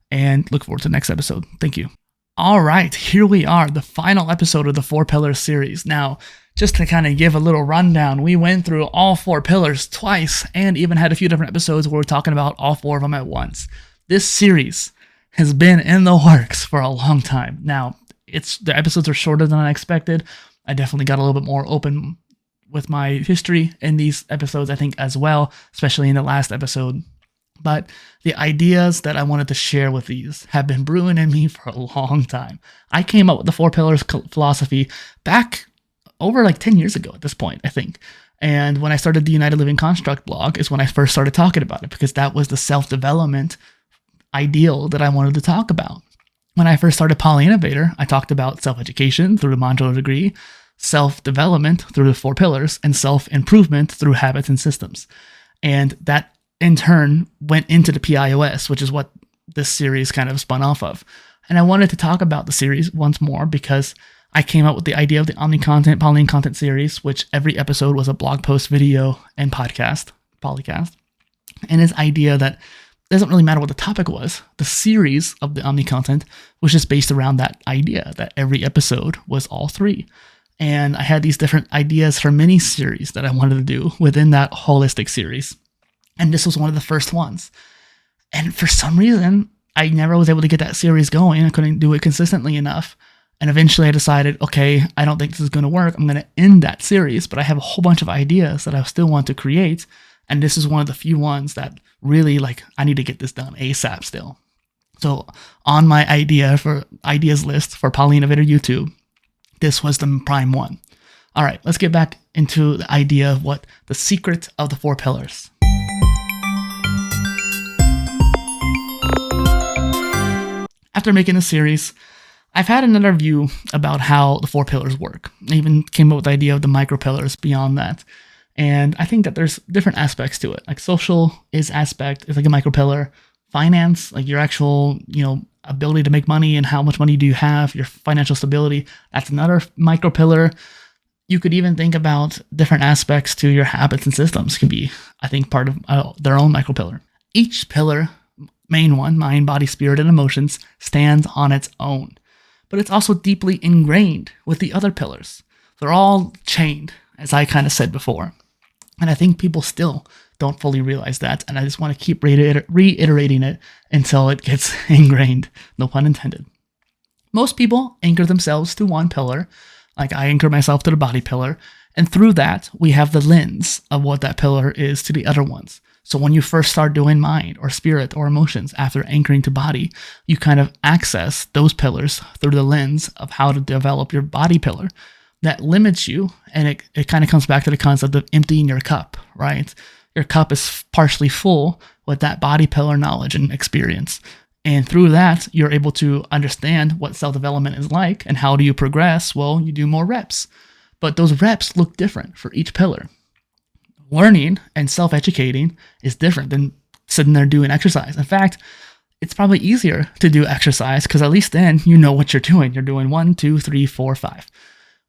and look forward to the next episode. Thank you. All right, here we are, the final episode of the 4 Pillars series. Now, just to kind of give a little rundown, we went through all 4 pillars twice and even had a few different episodes where we're talking about all 4 of them at once. This series has been in the works for a long time. Now, the episodes are shorter than I expected. I definitely got a little bit more open with my history in these episodes, I think, as well, especially in the last episode. But the ideas that I wanted to share with these have been brewing in me for a long time. I came up with the 4 pillars philosophy back over like 10 years ago at this point, I think. And when I started the United Living Construct blog is when I first started talking about it, because that was the self-development ideal that I wanted to talk about. When I first started PolyInnovator, I talked about self-education through the modular degree, self-development through the 4 pillars, and self-improvement through habits and systems. And that in turn went into the PIOS, which is what this series kind of spun off of. And I wanted to talk about the series once more because I came up with the idea of the Omni Content, Poly Content series, which every episode was a blog post, video, and podcast, POLYCAST. And this idea that doesn't really matter what the topic was. The series of the Omni Content was just based around that idea that every episode was all three. And I had these different ideas for mini series that I wanted to do within that holistic series. And this was one of the first ones. And for some reason, I never was able to get that series going. I couldn't do it consistently enough. And eventually I decided, okay, I don't think this is going to work. I'm going to end that series, but I have a whole bunch of ideas that I still want to create. And this is one of the few ones that really I need to get this done ASAP still. So on my ideas list for PolyInnovator YouTube, this was the prime one. All right, let's get back into the idea of what the secret of the 4 pillars. After making this series, I've had another view about how the 4 pillars work. I even came up with the idea of the micro pillars beyond that. And I think that there's different aspects to it. Like social is like a micro pillar. Finance, like your actual, ability to make money and how much money do you have, your financial stability, that's another micro pillar. You could even think about different aspects to your habits and systems can be, I think, part of their own micro pillar. Each pillar, main one, mind, body, spirit, and emotions, stands on its own. But it's also deeply ingrained with the other pillars. They're all chained, as I kind of said before. And I think people still don't fully realize that. And I just want to keep reiterating it until it gets ingrained. No pun intended. Most people anchor themselves to one pillar, like I anchor myself to the body pillar. And through that, we have the lens of what that pillar is to the other ones. So when you first start doing mind or spirit or emotions after anchoring to body, you kind of access those pillars through the lens of how to develop your body pillar. That limits you, and it kind of comes back to the concept of emptying your cup, right? Your cup is partially full with that body pillar knowledge and experience. And through that, you're able to understand what self-development is like and how do you progress? Well, you do more reps. But those reps look different for each pillar. Learning and self-educating is different than sitting there doing exercise. In fact, it's probably easier to do exercise because at least then you know what you're doing. You're doing 1, 2, 3, 4, 5.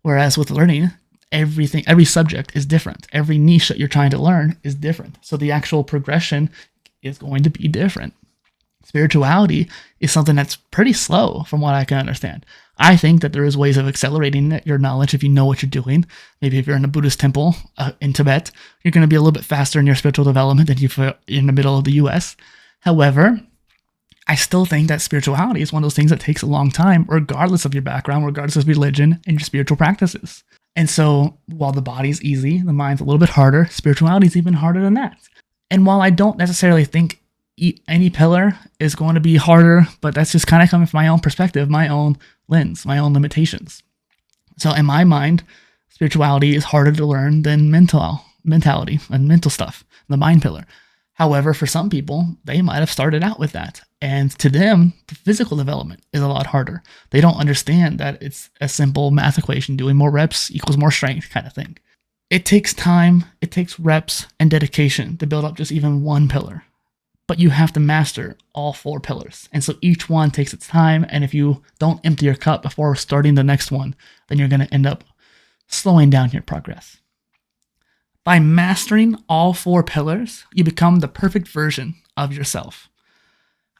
Whereas with learning, every subject is different. Every niche that you're trying to learn is different. So the actual progression is going to be different. Spirituality is something that's pretty slow from what I can understand. I think that there is ways of accelerating your knowledge if you know what you're doing. Maybe if you're in a Buddhist temple in Tibet, you're going to be a little bit faster in your spiritual development than if you're in the middle of the US. However, I still think that spirituality is one of those things that takes a long time, regardless of your background, regardless of religion and your spiritual practices. And so while the body's easy, the mind's a little bit harder, spirituality is even harder than that. And while I don't necessarily think any pillar is going to be harder, but that's just kind of coming from my own perspective, my own lens, my own limitations. So in my mind, spirituality is harder to learn than mentality and mental stuff, the mind pillar. However, for some people, they might have started out with that. And to them, the physical development is a lot harder. They don't understand that it's a simple math equation, doing more reps equals more strength kind of thing. It takes time, it takes reps and dedication to build up just even one pillar. But you have to master all 4 pillars. And so each one takes its time. And if you don't empty your cup before starting the next one, then you're going to end up slowing down your progress. By mastering all 4 pillars, you become the perfect version of yourself.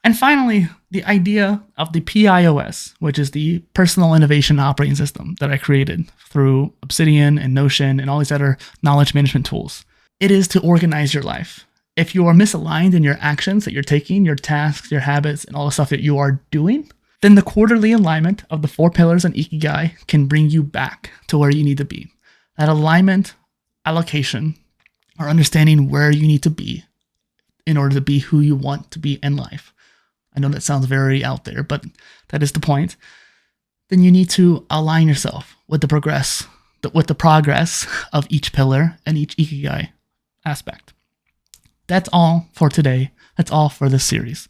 And finally, the idea of the PIOS, which is the Personal Innovation Operating System that I created through Obsidian and Notion and all these other knowledge management tools. It is to organize your life. If you are misaligned in your actions that you're taking, your tasks, your habits, and all the stuff that you are doing, then the quarterly alignment of the 4 pillars and Ikigai can bring you back to where you need to be. That alignment, allocation, or understanding where you need to be in order to be who you want to be in life. I know that sounds very out there, but that is the point. Then you need to align yourself with the progress of each pillar and each Ikigai aspect. That's all for today. That's all for this series.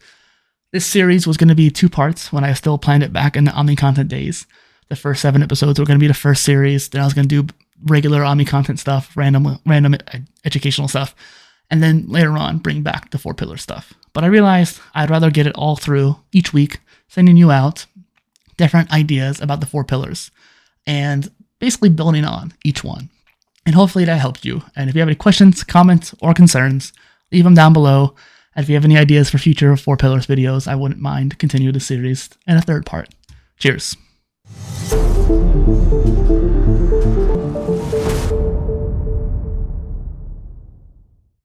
This series was going to be 2 parts when I still planned it back in the Omni Content days. The first 7 episodes were going to be the first series. Then I was going to do regular Omni Content stuff, random educational stuff. And then later on, bring back the 4 pillar stuff. But I realized I'd rather get it all through each week, sending you out different ideas about the 4 pillars and basically building on each one. And hopefully that helped you. And if you have any questions, comments, or concerns, leave them down below. And if you have any ideas for future 4 pillars videos, I wouldn't mind continuing the series in a 3rd part. Cheers.